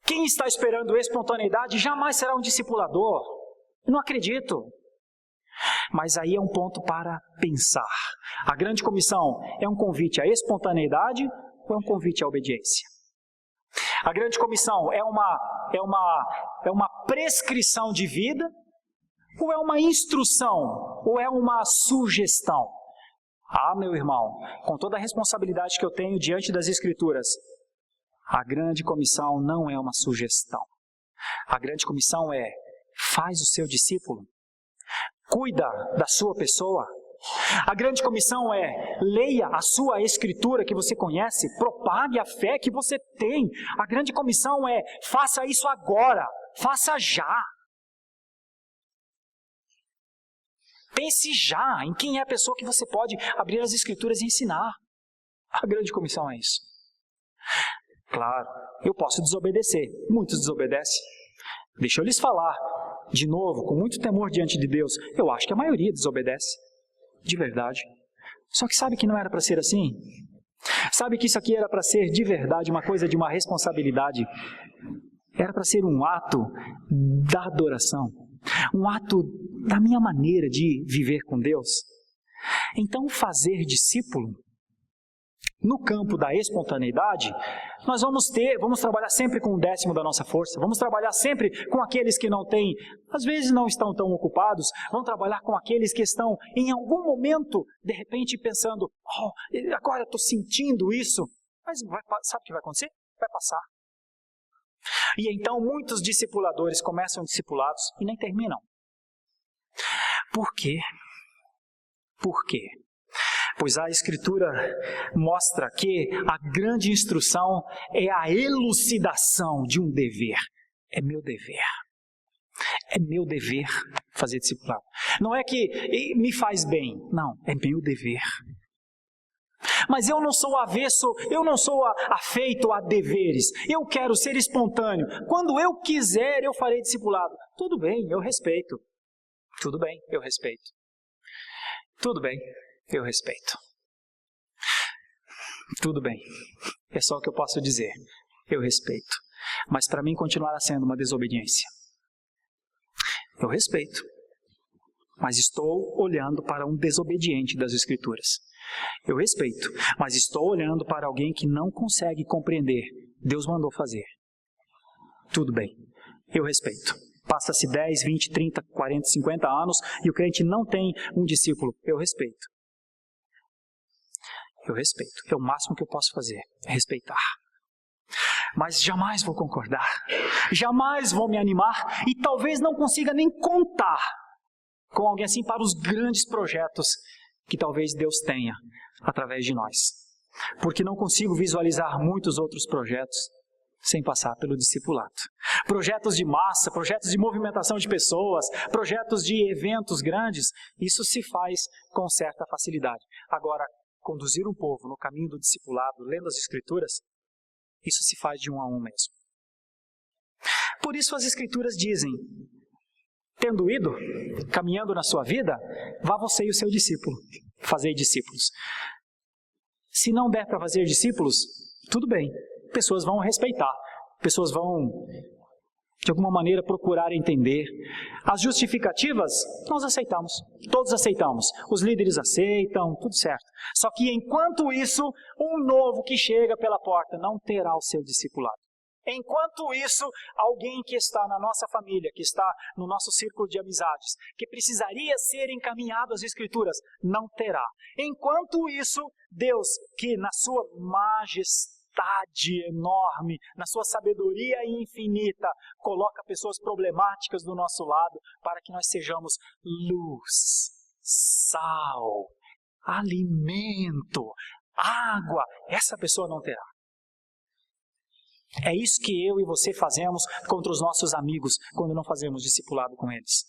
Quem está esperando espontaneidade jamais será um discipulador. Eu não acredito. Mas aí é um ponto para pensar. A grande comissão é um convite à espontaneidade ou é um convite à obediência? A grande comissão é uma prescrição de vida ou é uma instrução ou é uma sugestão? Meu irmão, com toda a responsabilidade que eu tenho diante das Escrituras, a grande comissão não é uma sugestão. A grande comissão é, faz o seu discípulo, cuida da sua pessoa. A grande comissão é, leia a sua Escritura que você conhece, propague a fé que você tem. A grande comissão é, faça isso agora, faça já. Pense já em quem é a pessoa que você pode abrir as Escrituras e ensinar. A grande comissão é isso. Claro, eu posso desobedecer. Muitos desobedecem. Deixa eu lhes falar, de novo, com muito temor diante de Deus, eu acho que a maioria desobedece. De verdade. Só que sabe que não era para ser assim? Sabe que isso aqui era para ser de verdade uma coisa de uma responsabilidade? Era para ser um ato da adoração. Um ato da minha maneira de viver com Deus. Então, fazer discípulo, no campo da espontaneidade, nós vamos trabalhar sempre com o 10º da nossa força, vamos trabalhar sempre com aqueles que não têm, às vezes não estão tão ocupados, vamos trabalhar com aqueles que estão em algum momento, de repente pensando, agora eu estou sentindo isso, mas sabe o que vai acontecer? Vai passar. E então muitos discipuladores começam discipulados e nem terminam. Por quê? Por quê? Pois a Escritura mostra que a grande instrução é a elucidação de um dever. É meu dever. É meu dever fazer discipulado. Não é que me faz bem. Não, é meu dever. Mas eu não sou avesso, eu não sou afeito a deveres. Eu quero ser espontâneo. Quando eu quiser, eu farei discipulado. Tudo bem, eu respeito. Tudo bem, eu respeito. Tudo bem, eu respeito. Tudo bem, é só o que eu posso dizer. Eu respeito. Mas para mim continuará sendo uma desobediência. Eu respeito. Mas estou olhando para um desobediente das Escrituras. Eu respeito, mas estou olhando para alguém que não consegue compreender. Deus mandou fazer. Tudo bem, eu respeito. Passa-se 10, 20, 30, 40, 50 anos e o crente não tem um discípulo. Eu respeito. Eu respeito. É o máximo que eu posso fazer, é respeitar. Mas jamais vou concordar. Jamais vou me animar e talvez não consiga nem contar com alguém assim para os grandes projetos que talvez Deus tenha através de nós. Porque não consigo visualizar muitos outros projetos sem passar pelo discipulado. Projetos de massa, projetos de movimentação de pessoas, projetos de eventos grandes, isso se faz com certa facilidade. Agora, conduzir um povo no caminho do discipulado, lendo as Escrituras, isso se faz de um a um mesmo. Por isso as Escrituras dizem, tendo ido, caminhando na sua vida, vá você e o seu discípulo, fazei discípulos. Se não der para fazer discípulos, tudo bem, pessoas vão respeitar, pessoas vão, de alguma maneira, procurar entender. As justificativas, nós aceitamos, todos aceitamos, os líderes aceitam, tudo certo. Só que enquanto isso, um novo que chega pela porta não terá o seu discipulado. Enquanto isso, alguém que está na nossa família, que está no nosso círculo de amizades, que precisaria ser encaminhado às Escrituras, não terá. Enquanto isso, Deus, que na sua majestade enorme, na sua sabedoria infinita, coloca pessoas problemáticas do nosso lado para que nós sejamos luz, sal, alimento, água, essa pessoa não terá. É isso que eu e você fazemos contra os nossos amigos quando não fazemos discipulado com eles.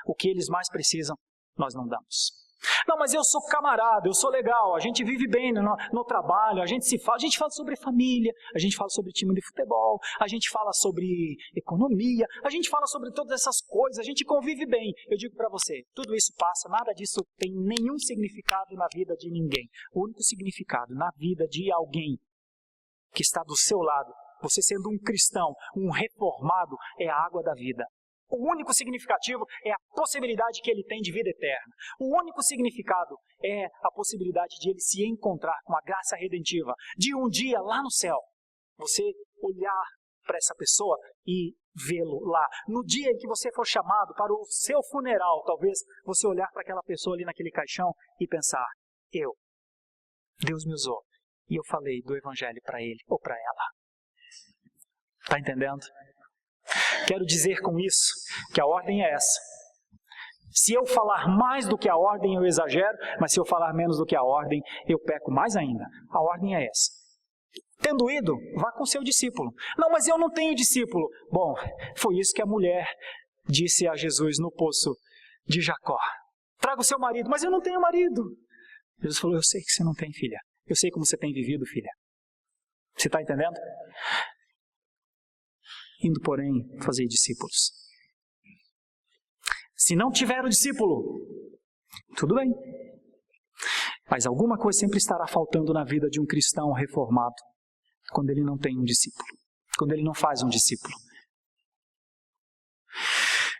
O que eles mais precisam, nós não damos. Não, mas eu sou camarada, eu sou legal, a gente vive bem no trabalho, a gente fala sobre família, a gente fala sobre time de futebol, a gente fala sobre economia, a gente fala sobre todas essas coisas, a gente convive bem. Eu digo para você, tudo isso passa, nada disso tem nenhum significado na vida de ninguém. O único significado na vida de alguém que está do seu lado, você sendo um cristão, um reformado, é a água da vida. O único significativo é a possibilidade que ele tem de vida eterna. O único significado é a possibilidade de ele se encontrar com a graça redentiva. De um dia lá no céu, você olhar para essa pessoa e vê-lo lá. No dia em que você for chamado para o seu funeral, talvez você olhar para aquela pessoa ali naquele caixão e pensar, Deus me usou e eu falei do evangelho para ele ou para ela. Está entendendo? Quero dizer com isso que a ordem é essa. Se eu falar mais do que a ordem, eu exagero, mas se eu falar menos do que a ordem, eu peco mais ainda. A ordem é essa. Tendo ido, vá com seu discípulo. Não, mas eu não tenho discípulo. Bom, foi isso que a mulher disse a Jesus no poço de Jacó. Traga o seu marido, mas eu não tenho marido. Jesus falou, eu sei que você não tem, filha. Eu sei como você tem vivido, filha. Você está entendendo? Indo, porém, fazer discípulos. Se não tiver o discípulo, tudo bem. Mas alguma coisa sempre estará faltando na vida de um cristão reformado, quando ele não tem um discípulo, quando ele não faz um discípulo.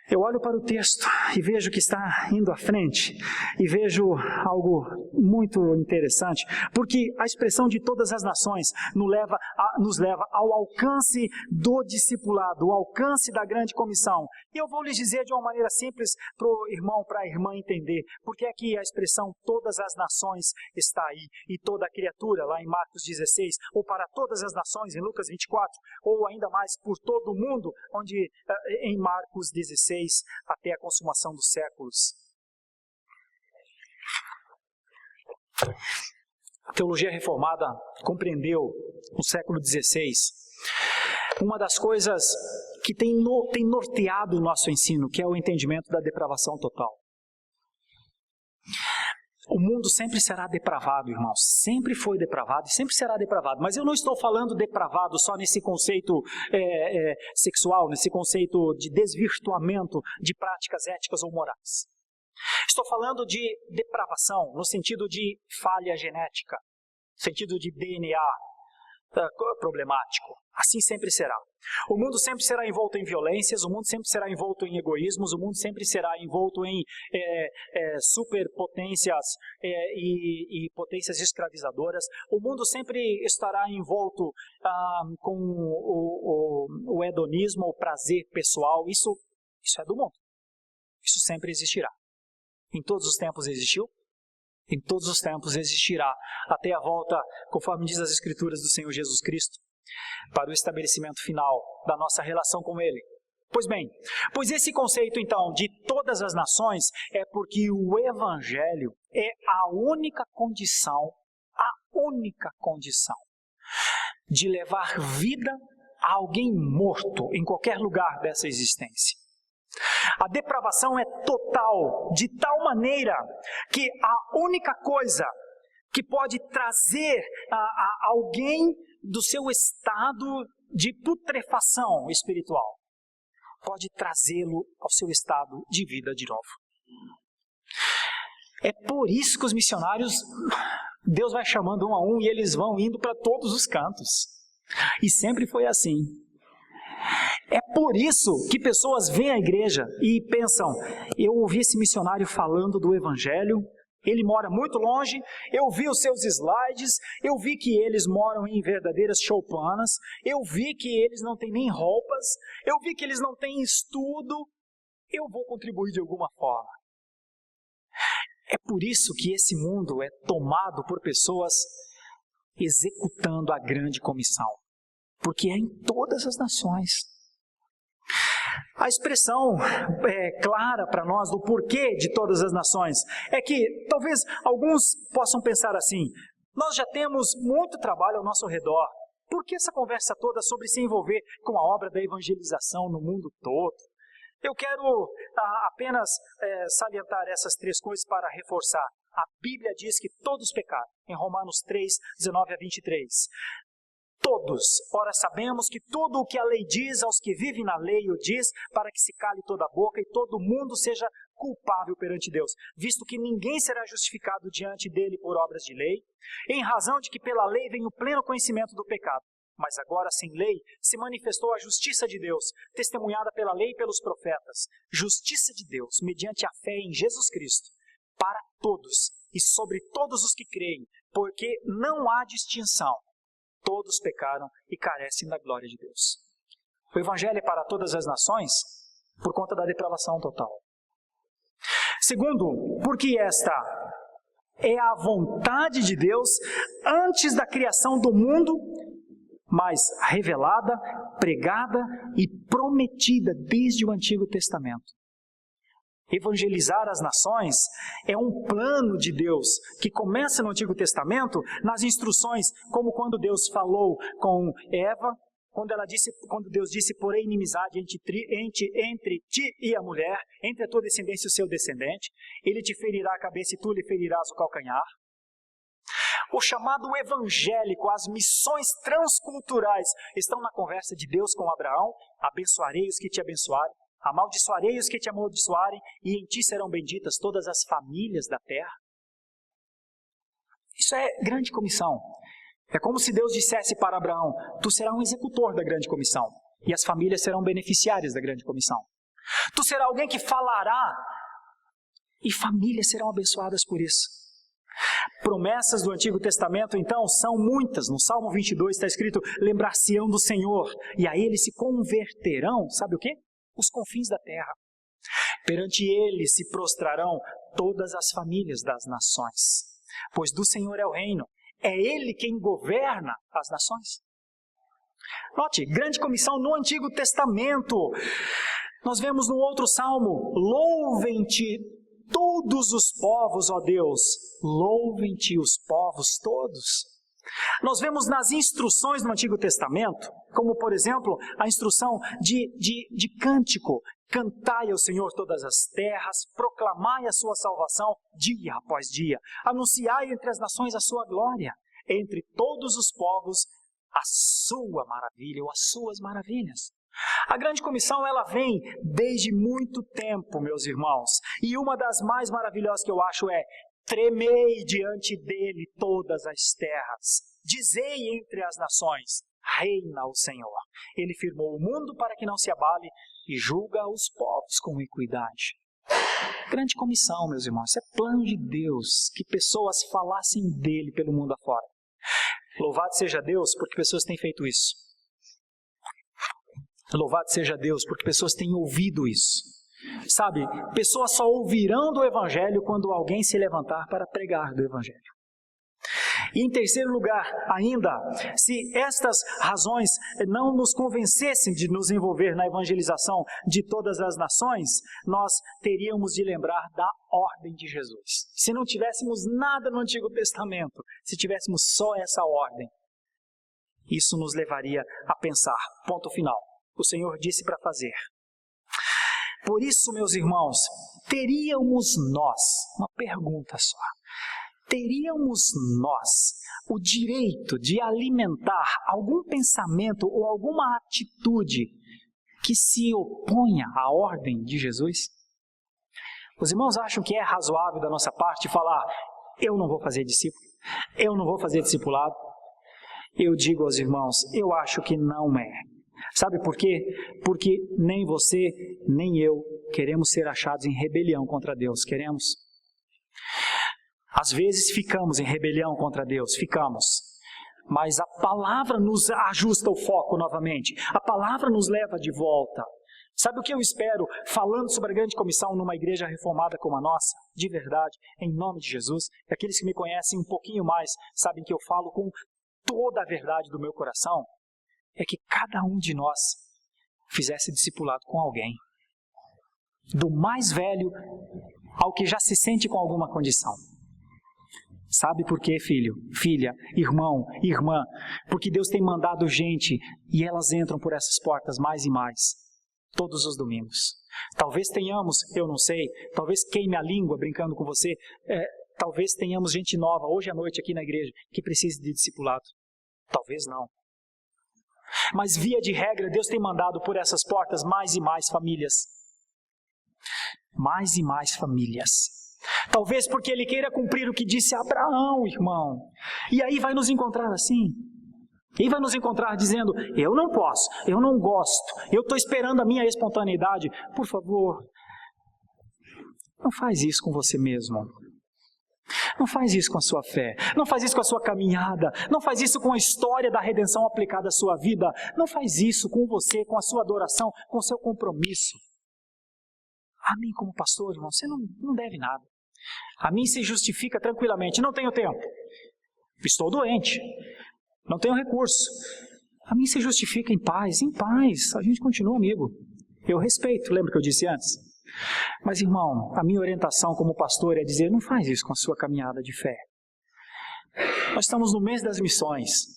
Eu olho para o texto e vejo que está indo à frente e vejo algo muito interessante, porque a expressão de todas as nações nos leva ao alcance do discipulado, ao alcance da grande comissão. E eu vou lhes dizer de uma maneira simples para o irmão, para a irmã entender, porque aqui a expressão todas as nações está aí, e toda a criatura, lá em Marcos 16, ou para todas as nações, em Lucas 24, ou ainda mais por todo o mundo, onde em Marcos 16, até a consumação dos séculos. A teologia reformada compreendeu no século XVI uma das coisas que tem norteado o nosso ensino, que é o entendimento da depravação total. O mundo sempre será depravado, irmãos. Sempre foi depravado e sempre será depravado. Mas eu não estou falando depravado só nesse conceito sexual, nesse conceito de desvirtuamento de práticas éticas ou morais. Estou falando de depravação no sentido de falha genética, no sentido de DNA problemático. Assim sempre será. O mundo sempre será envolto em violências, o mundo sempre será envolto em egoísmos, o mundo sempre será envolto em superpotências e potências escravizadoras. O mundo sempre estará envolto com o hedonismo, o prazer pessoal. Isso é do mundo. Isso sempre existirá. Em todos os tempos existiu. Em todos os tempos existirá, até a volta, conforme diz as Escrituras do Senhor Jesus Cristo, para o estabelecimento final da nossa relação com Ele. Pois bem, pois esse conceito então de todas as nações é porque o Evangelho é a única condição de levar vida a alguém morto em qualquer lugar dessa existência. A depravação é total, de tal maneira que a única coisa que pode trazer a alguém do seu estado de putrefação espiritual, pode trazê-lo ao seu estado de vida de novo. É por isso que os missionários, Deus vai chamando um a um e eles vão indo para todos os cantos. E sempre foi assim. É por isso que pessoas vêm à igreja e pensam, eu ouvi esse missionário falando do Evangelho, Ele mora muito longe, eu vi os seus slides, eu vi que eles moram em verdadeiras choupanas, eu vi que eles não têm nem roupas, eu vi que eles não têm estudo, eu vou contribuir de alguma forma. É por isso que esse mundo é tomado por pessoas executando a grande comissão, porque é em todas as nações. A expressão clara para nós do porquê de todas as nações é que talvez alguns possam pensar assim: nós já temos muito trabalho ao nosso redor, por que essa conversa toda sobre se envolver com a obra da evangelização no mundo todo? Eu quero apenas salientar essas 3 coisas para reforçar. A Bíblia diz que todos pecaram, em Romanos 3, 19 a 23. Todos, ora sabemos que tudo o que a lei diz aos que vivem na lei o diz para que se cale toda a boca e todo mundo seja culpável perante Deus, visto que ninguém será justificado diante dele por obras de lei, em razão de que pela lei vem o pleno conhecimento do pecado. Mas agora, sem lei, se manifestou a justiça de Deus, testemunhada pela lei e pelos profetas, justiça de Deus, mediante a fé em Jesus Cristo, para todos e sobre todos os que creem, porque não há distinção. Todos pecaram e carecem da glória de Deus. O Evangelho é para todas as nações por conta da depravação total. Segundo, porque esta é a vontade de Deus antes da criação do mundo, mas revelada, pregada e prometida desde o Antigo Testamento. Evangelizar as nações é um plano de Deus que começa no Antigo Testamento nas instruções, como quando Deus falou com Eva, quando Deus disse: porém inimizade entre ti e a mulher, entre a tua descendência e o seu descendente, ele te ferirá a cabeça e tu lhe ferirás o calcanhar. O chamado evangélico, as missões transculturais estão na conversa de Deus com Abraão: abençoarei os que te abençoarem, amaldiçoarei os que te amaldiçoarem, e em ti serão benditas todas as famílias da terra. Isso é grande comissão. É como se Deus dissesse para Abraão: tu serás um executor da grande comissão, e as famílias serão beneficiárias da grande comissão. Tu serás alguém que falará, e famílias serão abençoadas por isso. Promessas do Antigo Testamento, então, são muitas. No Salmo 22 está escrito: lembrar-se-ão do Senhor, e a ele se converterão, sabe o quê? Os confins da terra. Perante ele se prostrarão todas as famílias das nações, pois do Senhor é o reino, é ele quem governa as nações. Note, grande comissão no Antigo Testamento. Nós vemos no outro salmo: louvem-te todos os povos, ó Deus, louvem-te os povos todos. Nós vemos nas instruções do Antigo Testamento, como por exemplo, a instrução de cântico: cantai ao Senhor todas as terras, proclamai a sua salvação dia após dia, anunciai entre as nações a sua glória, entre todos os povos a sua maravilha ou as suas maravilhas. A grande comissão, ela vem desde muito tempo, meus irmãos, e uma das mais maravilhosas que eu acho é: tremei diante dele todas as terras, dizei entre as nações, reina o Senhor. Ele firmou o mundo para que não se abale e julga os povos com equidade. Grande comissão, meus irmãos, isso é plano de Deus, que pessoas falassem dele pelo mundo afora. Louvado seja Deus porque pessoas têm feito isso. Louvado seja Deus porque pessoas têm ouvido isso. Sabe, pessoas só ouvirão do Evangelho quando alguém se levantar para pregar do Evangelho. E em terceiro lugar, ainda, se estas razões não nos convencessem de nos envolver na evangelização de todas as nações, nós teríamos de lembrar da ordem de Jesus. Se não tivéssemos nada no Antigo Testamento, se tivéssemos só essa ordem, isso nos levaria a pensar: ponto final, o Senhor disse para fazer. Por isso, meus irmãos, teríamos nós, uma pergunta só, teríamos nós o direito de alimentar algum pensamento ou alguma atitude que se oponha à ordem de Jesus? Os irmãos acham que é razoável da nossa parte falar: eu não vou fazer discípulo, eu não vou fazer discipulado? Eu digo aos irmãos, eu acho que não é. Sabe por quê? Porque nem você, nem eu queremos ser achados em rebelião contra Deus, queremos? Às vezes ficamos em rebelião contra Deus, ficamos. Mas a palavra nos ajusta o foco novamente. A palavra nos leva de volta. Sabe o que eu espero falando sobre a grande comissão numa igreja reformada como a nossa? De verdade, em nome de Jesus. E aqueles que me conhecem um pouquinho mais sabem que eu falo com toda a verdade do meu coração. É que cada um de nós fizesse discipulado com alguém. Do mais velho ao que já se sente com alguma condição. Sabe por quê, filho, filha, irmão, irmã? Porque Deus tem mandado gente e elas entram por essas portas mais e mais, todos os domingos. Talvez tenhamos, eu não sei, talvez queime a língua brincando com você, talvez tenhamos gente nova hoje à noite aqui na igreja que precise de discipulado. Talvez não. Mas via de regra, Deus tem mandado por essas portas mais e mais famílias. Mais e mais famílias. Talvez porque Ele queira cumprir o que disse a Abraão, irmão. E aí vai nos encontrar assim. E vai nos encontrar dizendo, eu não posso, eu não gosto, eu estou esperando a minha espontaneidade. Por favor, não faz isso com você mesmo. Não faz isso com a sua fé. Não faz isso com a sua caminhada. Não faz isso com a história da redenção aplicada à sua vida. Não faz isso com você, com a sua adoração, com o seu compromisso. A mim como pastor, irmão, você não deve nada. A mim se justifica tranquilamente. Não tenho tempo. Estou doente. Não tenho recurso. A mim se justifica em paz. Em paz. A gente continua amigo. Eu respeito. Lembra que eu disse antes? Mas, irmão, a minha orientação como pastor é dizer, não faz isso com a sua caminhada de fé. Nós estamos no mês das missões.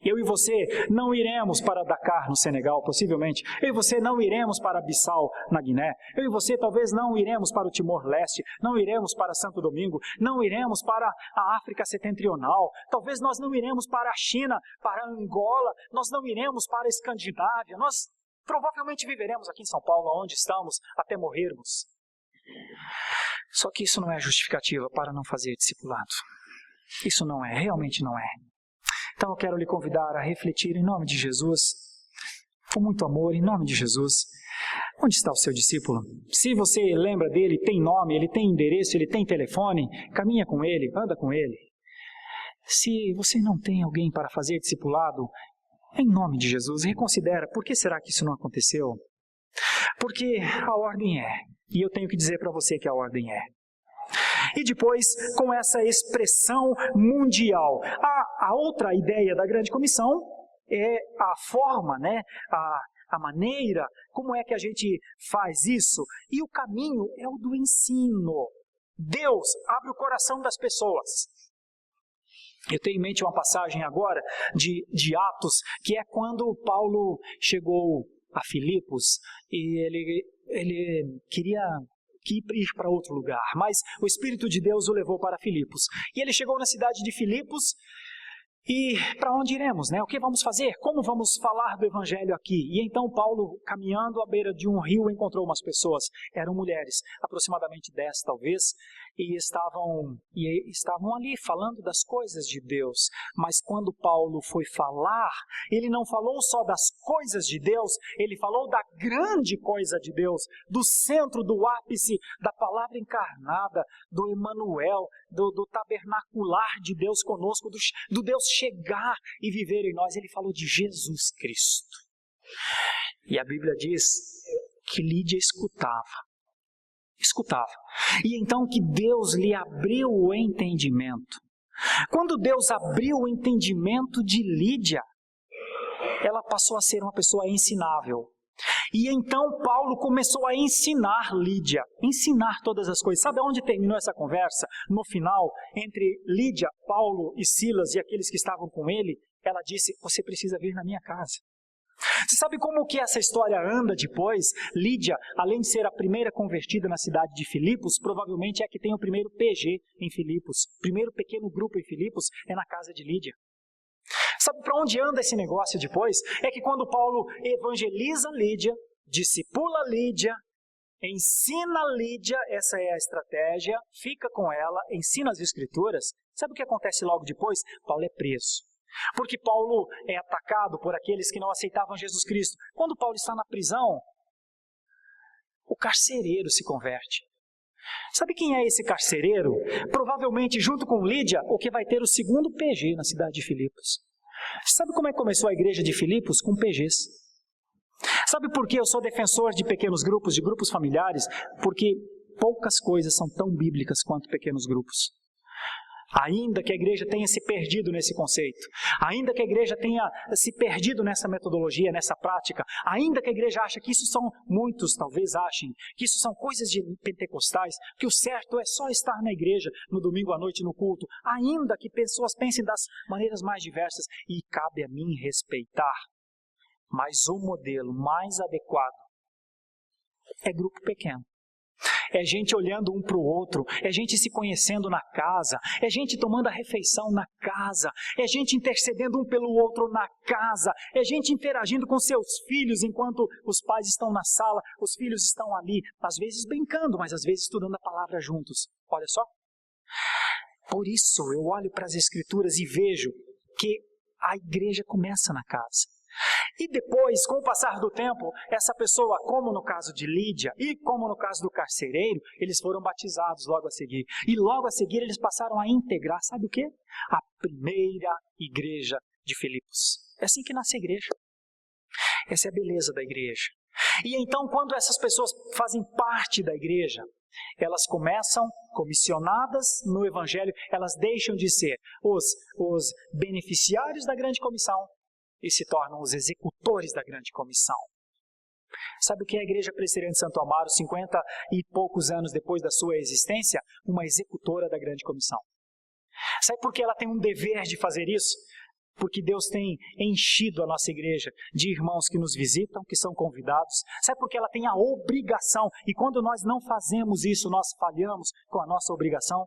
Eu e você não iremos para Dakar, no Senegal, possivelmente. Eu e você não iremos para Bissau, na Guiné. Eu e você talvez não iremos para o Timor-Leste. Não iremos para Santo Domingo. Não iremos para a África Setentrional. Talvez nós não iremos para a China, para Angola. Nós não iremos para a Escandinávia. Nós provavelmente viveremos aqui em São Paulo, onde estamos, até morrermos. Só que isso não é justificativa para não fazer discipulado. Isso não é, realmente não é. Então eu quero lhe convidar a refletir em nome de Jesus, com muito amor, em nome de Jesus. Onde está o seu discípulo? Se você lembra dele, tem nome, ele tem endereço, ele tem telefone, caminha com ele, anda com ele. Se você não tem alguém para fazer discipulado, em nome de Jesus, reconsidera, por que será que isso não aconteceu? Porque a ordem é, e eu tenho que dizer para você que a ordem é. E depois, com essa expressão mundial. A outra ideia da grande comissão é a forma, né? A maneira, como é que a gente faz isso. E o caminho é o do ensino. Deus abre o coração das pessoas. Eu tenho em mente uma passagem agora de Atos, que é quando Paulo chegou a Filipos e ele queria ir para outro lugar, mas o Espírito de Deus o levou para Filipos. E ele chegou na cidade de Filipos, e para onde iremos, né? O que vamos fazer? Como vamos falar do Evangelho aqui? E então Paulo, caminhando à beira de um rio, encontrou umas pessoas. Eram mulheres, aproximadamente 10 talvez, e estavam ali falando das coisas de Deus. Mas quando Paulo foi falar, ele não falou só das coisas de Deus, ele falou da grande coisa de Deus, do centro, do ápice da palavra encarnada, do Emanuel, do tabernacular de Deus conosco, do Deus chegar e viver em nós. Ele falou de Jesus Cristo. E a Bíblia diz que Lídia escutava. E então que Deus lhe abriu o entendimento. Quando Deus abriu o entendimento de Lídia, ela passou a ser uma pessoa ensinável. E então Paulo começou a ensinar Lídia, ensinar todas as coisas. Sabe onde terminou essa conversa? No final, entre Lídia, Paulo e Silas e aqueles que estavam com ele, ela disse, você precisa vir na minha casa. Você sabe como que essa história anda depois? Lídia, além de ser a primeira convertida na cidade de Filipos, provavelmente é a que tem o primeiro PG em Filipos. O primeiro pequeno grupo em Filipos é na casa de Lídia. Sabe para onde anda esse negócio depois? É que quando Paulo evangeliza Lídia, discipula Lídia, ensina Lídia, essa é a estratégia, fica com ela, ensina as Escrituras, sabe o que acontece logo depois? Paulo é preso. Porque Paulo é atacado por aqueles que não aceitavam Jesus Cristo. Quando Paulo está na prisão, o carcereiro se converte. Sabe quem é esse carcereiro? Provavelmente, junto com Lídia, o que vai ter o segundo PG na cidade de Filipos. Sabe como é que começou a igreja de Filipos? Com PGs. Sabe por que eu sou defensor de pequenos grupos, de grupos familiares? Porque poucas coisas são tão bíblicas quanto pequenos grupos. Ainda que a igreja tenha se perdido nesse conceito, ainda que a igreja tenha se perdido nessa metodologia, nessa prática, ainda que a igreja ache que isso são, muitos talvez achem, que isso são coisas de pentecostais, que o certo é só estar na igreja no domingo à noite no culto, ainda que pessoas pensem das maneiras mais diversas, e cabe a mim respeitar, mas o modelo mais adequado é grupo pequeno. É gente olhando um para o outro, é gente se conhecendo na casa, é gente tomando a refeição na casa, é gente intercedendo um pelo outro na casa, é gente interagindo com seus filhos enquanto os pais estão na sala, os filhos estão ali, às vezes brincando, mas às vezes estudando a palavra juntos. Olha só. Por isso eu olho para as Escrituras e vejo que a igreja começa na casa. E depois, com o passar do tempo, essa pessoa, como no caso de Lídia e como no caso do carcereiro, eles foram batizados logo a seguir. E logo a seguir eles passaram a integrar, sabe o quê? A primeira igreja de Filipos. É assim que nasce a igreja. Essa é a beleza da igreja. E então, quando essas pessoas fazem parte da igreja, elas começam, comissionadas no Evangelho, elas deixam de ser os beneficiários da grande comissão e se tornam os executores da grande comissão. Sabe o que é a Igreja Presbiteriana de Santo Amaro, 50 e poucos anos depois da sua existência? Uma executora da grande comissão. Sabe por que ela tem um dever de fazer isso? Porque Deus tem enchido a nossa igreja de irmãos que nos visitam, que são convidados. Sabe por que ela tem a obrigação? E quando nós não fazemos isso, nós falhamos com a nossa obrigação?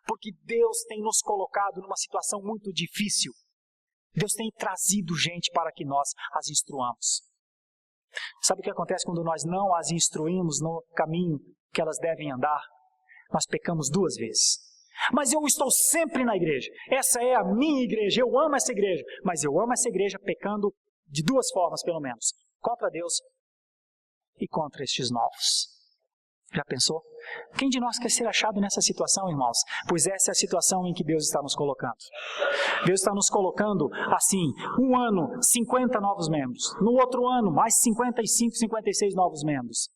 Porque Deus tem nos colocado numa situação muito difícil. Deus tem trazido gente para que nós as instruamos. Sabe o que acontece quando nós não as instruímos no caminho que elas devem andar? Nós pecamos duas vezes. Mas eu estou sempre na igreja. Essa é a minha igreja. Eu amo essa igreja. Mas eu amo essa igreja pecando de duas formas, pelo menos. Contra Deus e contra estes novos. Já pensou? Quem de nós quer ser achado nessa situação, irmãos? Pois essa é a situação em que Deus está nos colocando. Deus está nos colocando assim, um ano, 50 novos membros. No outro ano, mais 55, 56 novos membros.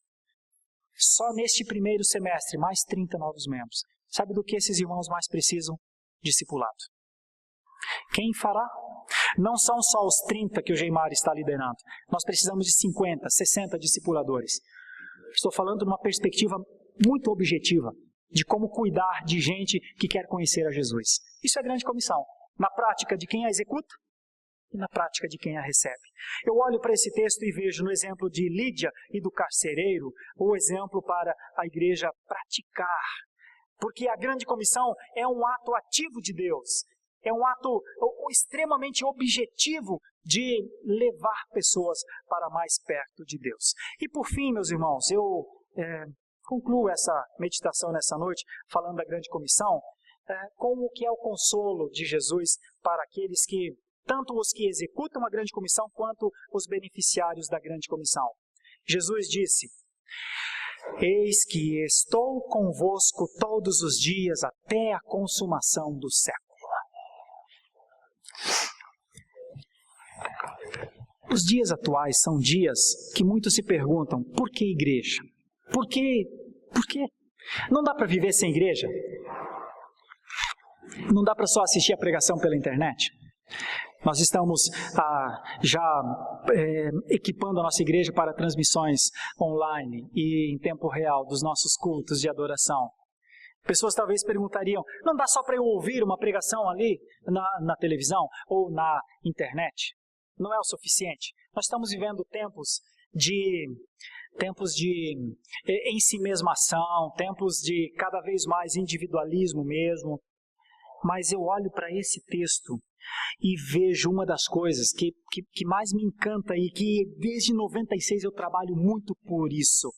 Só neste primeiro semestre, mais 30 novos membros. Sabe do que esses irmãos mais precisam? Discipulado. Quem fará? Não são só os 30 que o Geimar está liderando. Nós precisamos de 50, 60 discipuladores. Estou falando de uma perspectiva muito objetiva de como cuidar de gente que quer conhecer a Jesus. Isso é a grande comissão. Na prática de quem a executa e na prática de quem a recebe. Eu olho para esse texto e vejo no exemplo de Lídia e do carcereiro o exemplo para a igreja praticar. Porque a grande comissão é um ato ativo de Deus. É um ato extremamente objetivo de levar pessoas para mais perto de Deus. E por fim, meus irmãos, eu concluo essa meditação nessa noite, falando da grande comissão, com o que é o consolo de Jesus para aqueles que, tanto os que executam a grande comissão, quanto os beneficiários da grande comissão. Jesus disse: eis que estou convosco todos os dias até a consumação do século. Os dias atuais são dias que muitos se perguntam, por que igreja? Por quê? Por quê? Não dá para viver sem igreja? Não dá para só assistir a pregação pela internet? Nós estamos equipando a nossa igreja para transmissões online e em tempo real dos nossos cultos de adoração. Pessoas talvez perguntariam, não dá só para eu ouvir uma pregação ali na televisão ou na internet? Não é o suficiente. Nós estamos vivendo tempos de ensimesmação, tempos de cada vez mais individualismo mesmo. Mas eu olho para esse texto e vejo uma das coisas que mais me encanta e que desde 96 eu trabalho muito por isso.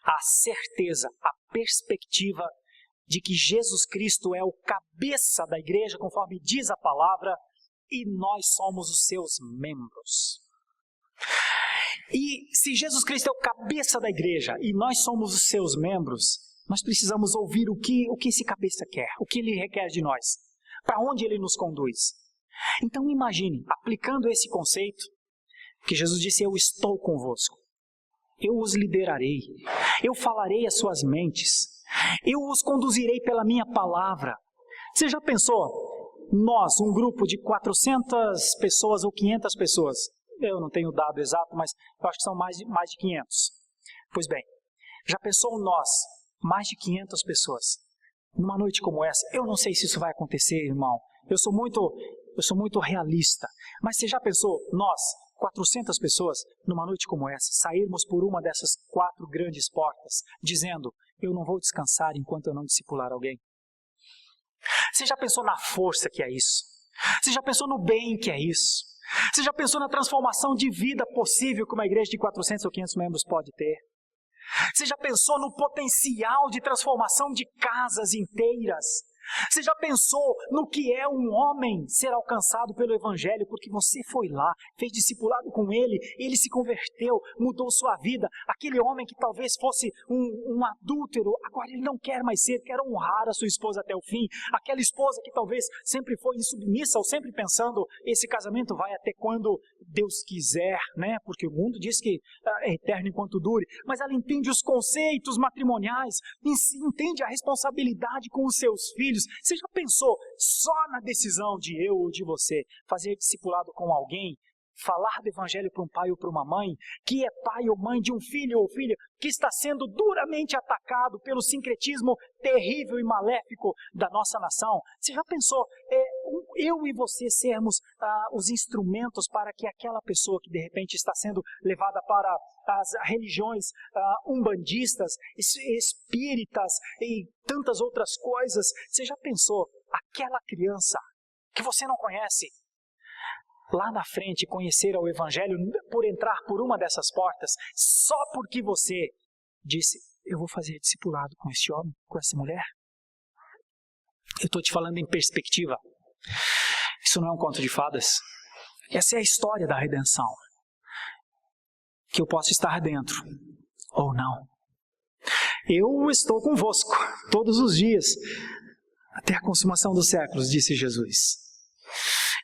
A certeza, a perspectiva de que Jesus Cristo é o cabeça da igreja, conforme diz a palavra, e nós somos os seus membros. E se Jesus Cristo é o cabeça da igreja e nós somos os seus membros, Nós precisamos ouvir o que esse cabeça quer, o que ele requer de nós, para onde ele nos conduz. Então imagine, aplicando esse conceito, que Jesus disse: eu estou convosco, eu os liderarei, eu falarei às suas mentes, eu os conduzirei pela minha palavra. Você já pensou, nós, um grupo de 400 pessoas ou 500 pessoas, eu não tenho o dado exato, mas eu acho que são mais de 500. Pois bem, já pensou nós, mais de 500 pessoas, numa noite como essa? Eu não sei se isso vai acontecer, irmão. Eu sou muito realista. Mas você já pensou, nós, 400 pessoas, numa noite como essa, sairmos por uma dessas 4 grandes portas, dizendo: eu não vou descansar enquanto eu não discipular alguém? Você já pensou na força que é isso? Você já pensou no bem que é isso? Você já pensou na transformação de vida possível que uma igreja de 400 ou 500 membros pode ter? Você já pensou no potencial de transformação de casas inteiras? Você já pensou no que é um homem ser alcançado pelo Evangelho, porque você foi lá, fez discipulado com ele se converteu, mudou sua vida. Aquele homem que talvez fosse um adúltero, agora ele não quer mais ser, quer honrar a sua esposa até o fim. Aquela esposa que talvez sempre foi insubmissa, ou sempre pensando: esse casamento vai até quando Deus quiser, né? Porque o mundo diz que é eterno enquanto dure, mas ela entende os conceitos matrimoniais, entende a responsabilidade com os seus filhos. Você já pensou só na decisão de eu ou de você fazer discipulado com alguém, falar do Evangelho para um pai ou para uma mãe, que é pai ou mãe de um filho ou filha que está sendo duramente atacado pelo sincretismo terrível e maléfico da nossa nação? Você já pensou eu e você sermos os instrumentos para que aquela pessoa que de repente está sendo levada para as religiões umbandistas, espíritas e tantas outras coisas? Você já pensou aquela criança que você não conhece, lá na frente conhecer o Evangelho por entrar por uma dessas portas, só porque você disse: eu vou fazer discipulado com esse homem, com essa mulher? Eu estou te falando em perspectiva. Isso não é um conto de fadas. Essa é a história da redenção. Que eu posso estar dentro ou não. Eu estou convosco todos os dias, até a consumação dos séculos, disse Jesus.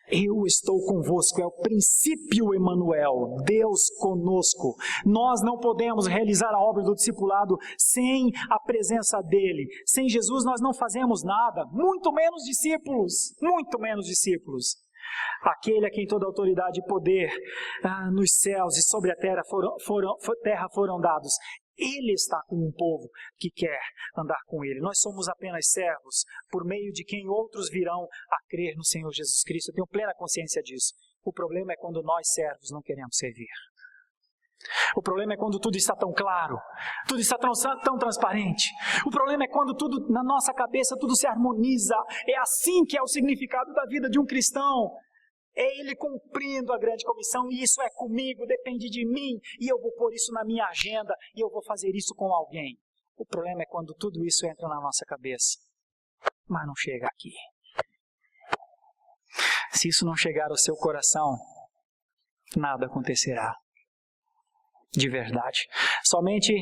Eu estou convosco, é o princípio Emanuel, Deus conosco. Nós não podemos realizar a obra do discipulado sem a presença dele. Sem Jesus nós não fazemos nada, muito menos discípulos, muito menos discípulos. Aquele a quem toda autoridade e poder nos céus e sobre a terra foram dados. Ele está com um povo que quer andar com ele. Nós somos apenas servos, por meio de quem outros virão a crer no Senhor Jesus Cristo. Eu tenho plena consciência disso. O problema é quando nós, servos, não queremos servir. O problema é quando tudo está tão claro, tudo está tão transparente. O problema é quando tudo, na nossa cabeça, tudo se harmoniza. É assim que é o significado da vida de um cristão. É ele cumprindo a grande comissão, e isso é comigo, depende de mim, e eu vou pôr isso na minha agenda, e eu vou fazer isso com alguém. O problema é quando tudo isso entra na nossa cabeça, mas não chega aqui. Se isso não chegar ao seu coração, nada acontecerá de verdade. Somente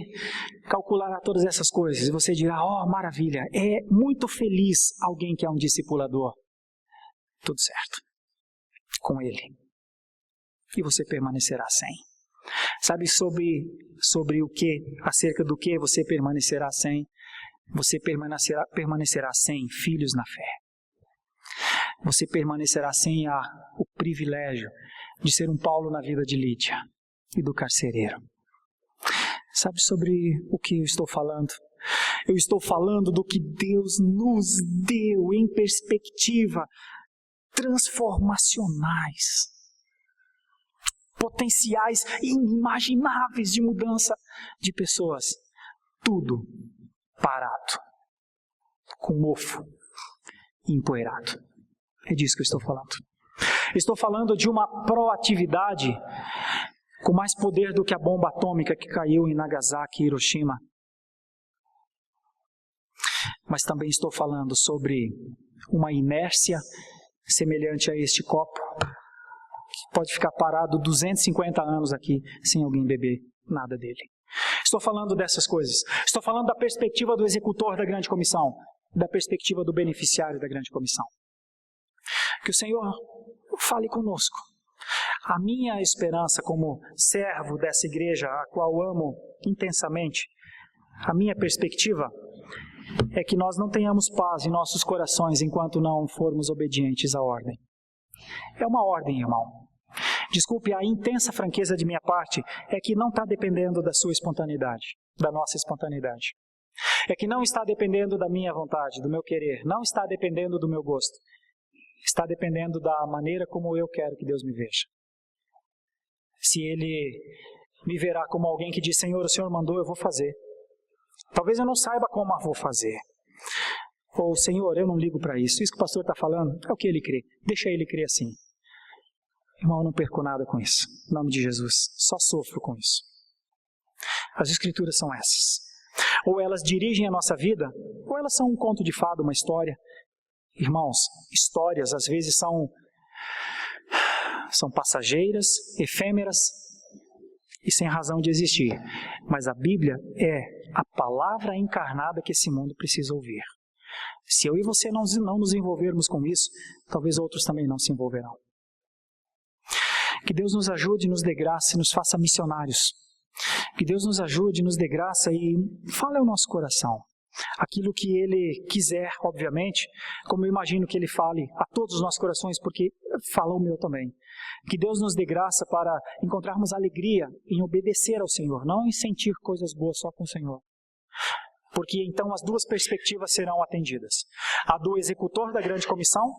calculará todas essas coisas, e você dirá: oh, maravilha, é muito feliz alguém que é um discipulador. Tudo certo com ele, e você permanecerá sem. Sabe sobre o que, acerca do que você permanecerá sem? Você permanecerá sem filhos na fé. Você permanecerá sem o privilégio de ser um Paulo na vida de Lídia e do carcereiro. Sabe sobre o que eu estou falando? Eu estou falando do que Deus nos deu em perspectiva transformacionais, potenciais inimagináveis de mudança de pessoas. Tudo parado, com mofo e empoeirado. É disso que eu estou falando. Estou falando de uma proatividade com mais poder do que a bomba atômica que caiu em Nagasaki e Hiroshima. Mas também estou falando sobre uma inércia semelhante a este copo, que pode ficar parado 250 anos aqui sem alguém beber nada dele. Estou falando dessas coisas. Estou falando da perspectiva do executor da grande comissão, da perspectiva do beneficiário da grande comissão. Que o Senhor fale conosco. A minha esperança como servo dessa igreja, a qual amo intensamente, a minha perspectiva é que nós não tenhamos paz em nossos corações enquanto não formos obedientes à ordem. É uma ordem, irmão. Desculpe a intensa franqueza de minha parte, é que não está dependendo da sua espontaneidade, da nossa espontaneidade. É que não está dependendo da minha vontade, do meu querer, não está dependendo do meu gosto. Está dependendo da maneira como eu quero que Deus me veja. Se Ele me verá como alguém que diz, Senhor, o Senhor mandou, eu vou fazer. Talvez eu não saiba como eu vou fazer. Ou, Senhor, eu não ligo para isso. Isso que o pastor está falando é o que ele crê. Deixa ele crer assim. Irmão, eu não perco nada com isso. Em nome de Jesus. Só sofro com isso. As Escrituras são essas. Ou elas dirigem a nossa vida, ou elas são um conto de fada, uma história. Irmãos, histórias às vezes são passageiras, efêmeras e sem razão de existir. Mas a Bíblia é a palavra encarnada que esse mundo precisa ouvir. Se eu e você não nos envolvermos com isso, talvez outros também não se envolverão. Que Deus nos ajude, nos dê graça e nos faça missionários. Que Deus nos ajude, nos dê graça e fale ao nosso coração. Aquilo que Ele quiser, obviamente, como eu imagino que Ele fale a todos os nossos corações, porque fala o meu também. Que Deus nos dê graça para encontrarmos alegria em obedecer ao Senhor, não em sentir coisas boas só com o Senhor. Porque então as duas perspectivas serão atendidas. A do executor da grande comissão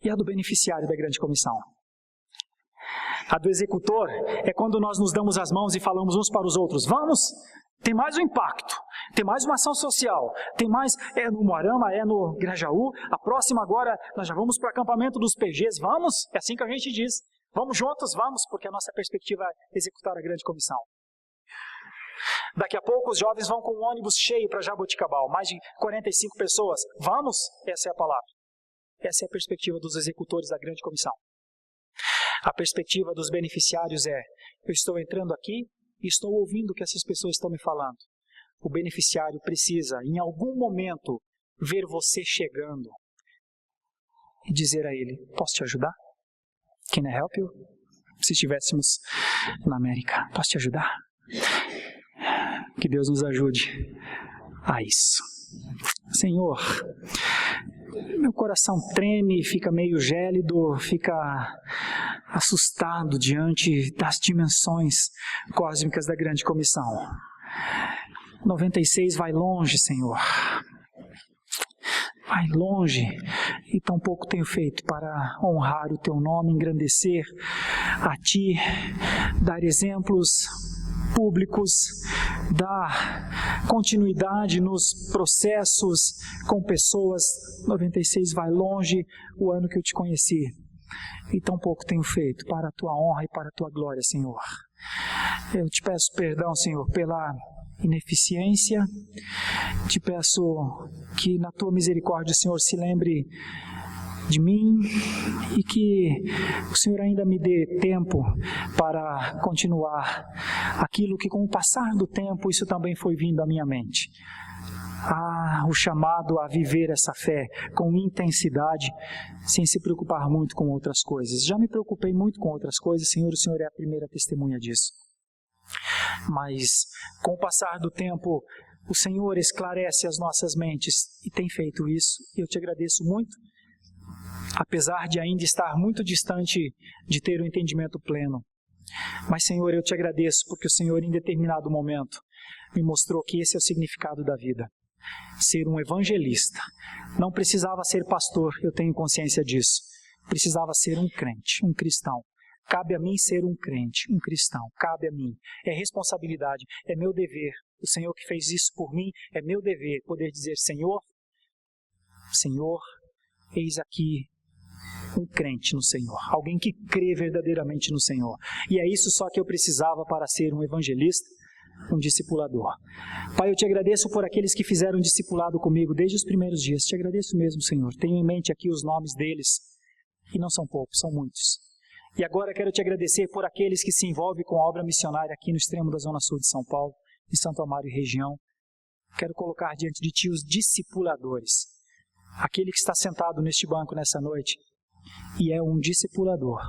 e a do beneficiário da grande comissão. A do executor é quando nós nos damos as mãos e falamos uns para os outros, vamos, tem mais um impacto, tem mais uma ação social, tem mais, é no Moarama, é no Grajaú, a próxima agora nós já vamos para o acampamento dos PGs, vamos, é assim que a gente diz, vamos juntos, vamos, porque a nossa perspectiva é executar a grande comissão. Daqui a pouco os jovens vão com um ônibus cheio para Jaboticabal, mais de 45 pessoas, vamos, essa é a palavra, essa é a perspectiva dos executores da grande comissão. A perspectiva dos beneficiários é, eu estou entrando aqui e estou ouvindo o que essas pessoas estão me falando. O beneficiário precisa, em algum momento, ver você chegando e dizer a ele, posso te ajudar? Can I help you? Se estivéssemos na América, posso te ajudar? Que Deus nos ajude a isso. Senhor, meu coração treme, fica meio gélido, fica assustado diante das dimensões cósmicas da grande comissão. 96 vai longe, Senhor. Vai longe, e tão pouco tenho feito para honrar o Teu nome, engrandecer a Ti, dar exemplos públicos, dar continuidade nos processos com pessoas. 96 vai longe, o ano que eu te conheci. E tão pouco tenho feito para a Tua honra e para a Tua glória, Senhor. Eu te peço perdão, Senhor, pela ineficiência. Te peço que na Tua misericórdia, Senhor, se lembre de mim e que o Senhor ainda me dê tempo para continuar aquilo que com o passar do tempo isso também foi vindo à minha mente. O chamado a viver essa fé com intensidade, sem se preocupar muito com outras coisas. Já me preocupei muito com outras coisas, Senhor, o Senhor é a primeira testemunha disso. Mas com o passar do tempo, o Senhor esclarece as nossas mentes e tem feito isso, e eu te agradeço muito. Apesar de ainda estar muito distante de ter o entendimento pleno. Mas, Senhor, eu te agradeço porque o Senhor, em determinado momento, me mostrou que esse é o significado da vida. Ser um evangelista. Não precisava ser pastor, eu tenho consciência disso. Precisava ser um crente, um cristão. Cabe a mim ser um crente, um cristão. Cabe a mim. É responsabilidade, é meu dever. O Senhor que fez isso por mim, é meu dever poder dizer, Senhor, eis aqui um crente no Senhor, alguém que crê verdadeiramente no Senhor. E é isso só que eu precisava para ser um evangelista, um discipulador. Pai, eu te agradeço por aqueles que fizeram discipulado comigo desde os primeiros dias. Te agradeço mesmo, Senhor. Tenho em mente aqui os nomes deles, e não são poucos, são muitos. E agora quero te agradecer por aqueles que se envolvem com a obra missionária aqui no extremo da Zona Sul de São Paulo. em Santo Amaro e região, quero colocar diante de Ti os discipuladores. Aquele que está sentado neste banco nessa noite e é um discipulador.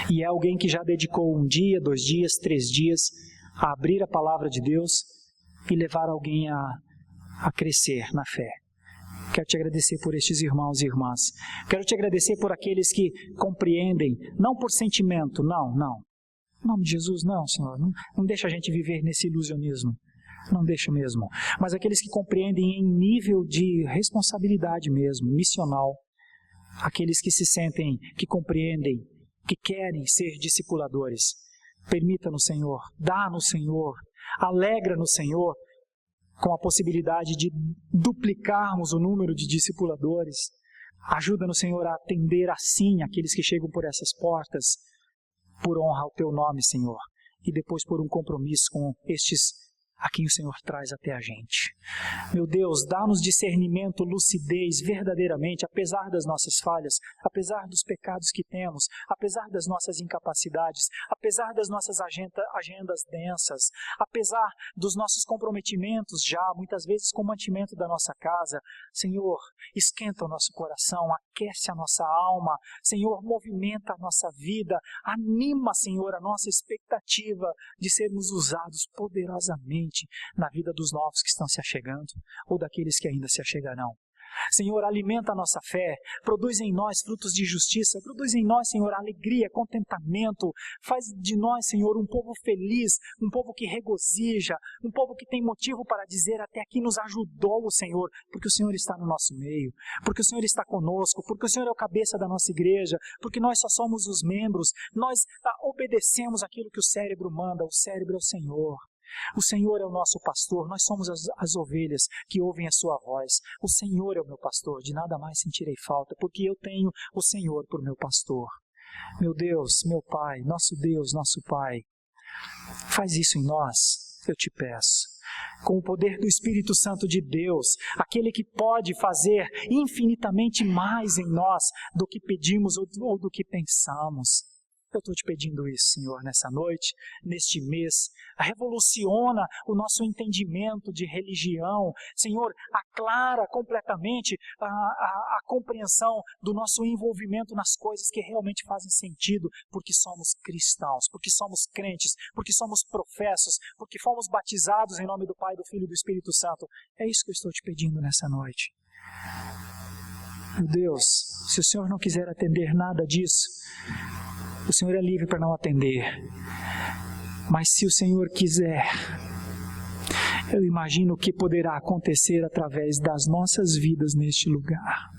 E é alguém que já dedicou 1 dia, 2 dias, 3 dias a abrir a palavra de Deus e levar alguém a crescer na fé. Quero te agradecer por estes irmãos e irmãs. Quero te agradecer por aqueles que compreendem, não por sentimento, não. Em nome de Jesus, não, Senhor. Não deixa a gente viver nesse ilusionismo. Não deixa mesmo. Mas aqueles que compreendem em nível de responsabilidade mesmo, missional. Aqueles que se sentem, que compreendem, que querem ser discipuladores. Permita no Senhor, dá no Senhor, alegra no Senhor, com a possibilidade de duplicarmos o número de discipuladores. Ajuda-nos, Senhor, a atender assim aqueles que chegam por essas portas, por honra ao Teu nome, Senhor, e depois por um compromisso com estes a quem o Senhor traz até a gente. Meu Deus, dá-nos discernimento, lucidez, verdadeiramente, apesar das nossas falhas, apesar dos pecados que temos, apesar das nossas incapacidades, apesar das nossas agendas densas, apesar dos nossos comprometimentos já, muitas vezes com o mantimento da nossa casa. Senhor, esquenta o nosso coração, aquece a nossa alma, Senhor, movimenta a nossa vida, anima, Senhor, a nossa expectativa de sermos usados poderosamente na vida dos novos que estão se achegando ou daqueles que ainda se achegarão. Senhor, alimenta a nossa fé, produz em nós frutos de justiça, produz em nós, Senhor, alegria, contentamento, faz de nós, Senhor, um povo feliz, um povo que regozija, um povo que tem motivo para dizer até aqui nos ajudou o Senhor, porque o Senhor está no nosso meio, porque o Senhor está conosco, porque o Senhor é o cabeça da nossa igreja, porque nós só somos os membros, nós obedecemos aquilo que o cérebro manda, o cérebro é o Senhor. O Senhor é o nosso pastor, nós somos as ovelhas que ouvem a sua voz. O Senhor é o meu pastor, de nada mais sentirei falta, porque eu tenho o Senhor por meu pastor. Meu Deus, meu Pai, nosso Deus, nosso Pai, faz isso em nós, eu te peço. Com o poder do Espírito Santo de Deus, aquele que pode fazer infinitamente mais em nós do que pedimos ou do que pensamos. Eu estou te pedindo isso, Senhor, nessa noite, neste mês. Revoluciona o nosso entendimento de religião. Senhor, aclara completamente a compreensão do nosso envolvimento nas coisas que realmente fazem sentido, porque somos cristãos, porque somos crentes, porque somos professos, porque fomos batizados em nome do Pai, do Filho e do Espírito Santo. É isso que eu estou te pedindo nessa noite. Meu Deus, se o Senhor não quiser atender nada disso, o Senhor é livre para não atender. Mas se o Senhor quiser, eu imagino o que poderá acontecer através das nossas vidas neste lugar.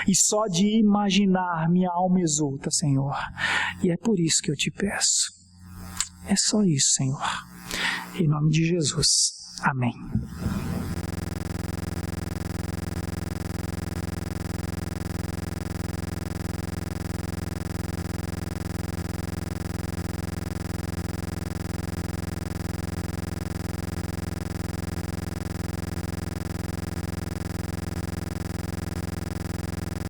E só de imaginar, minha alma exulta, Senhor. E é por isso que eu te peço. É só isso, Senhor. Em nome de Jesus. Amém.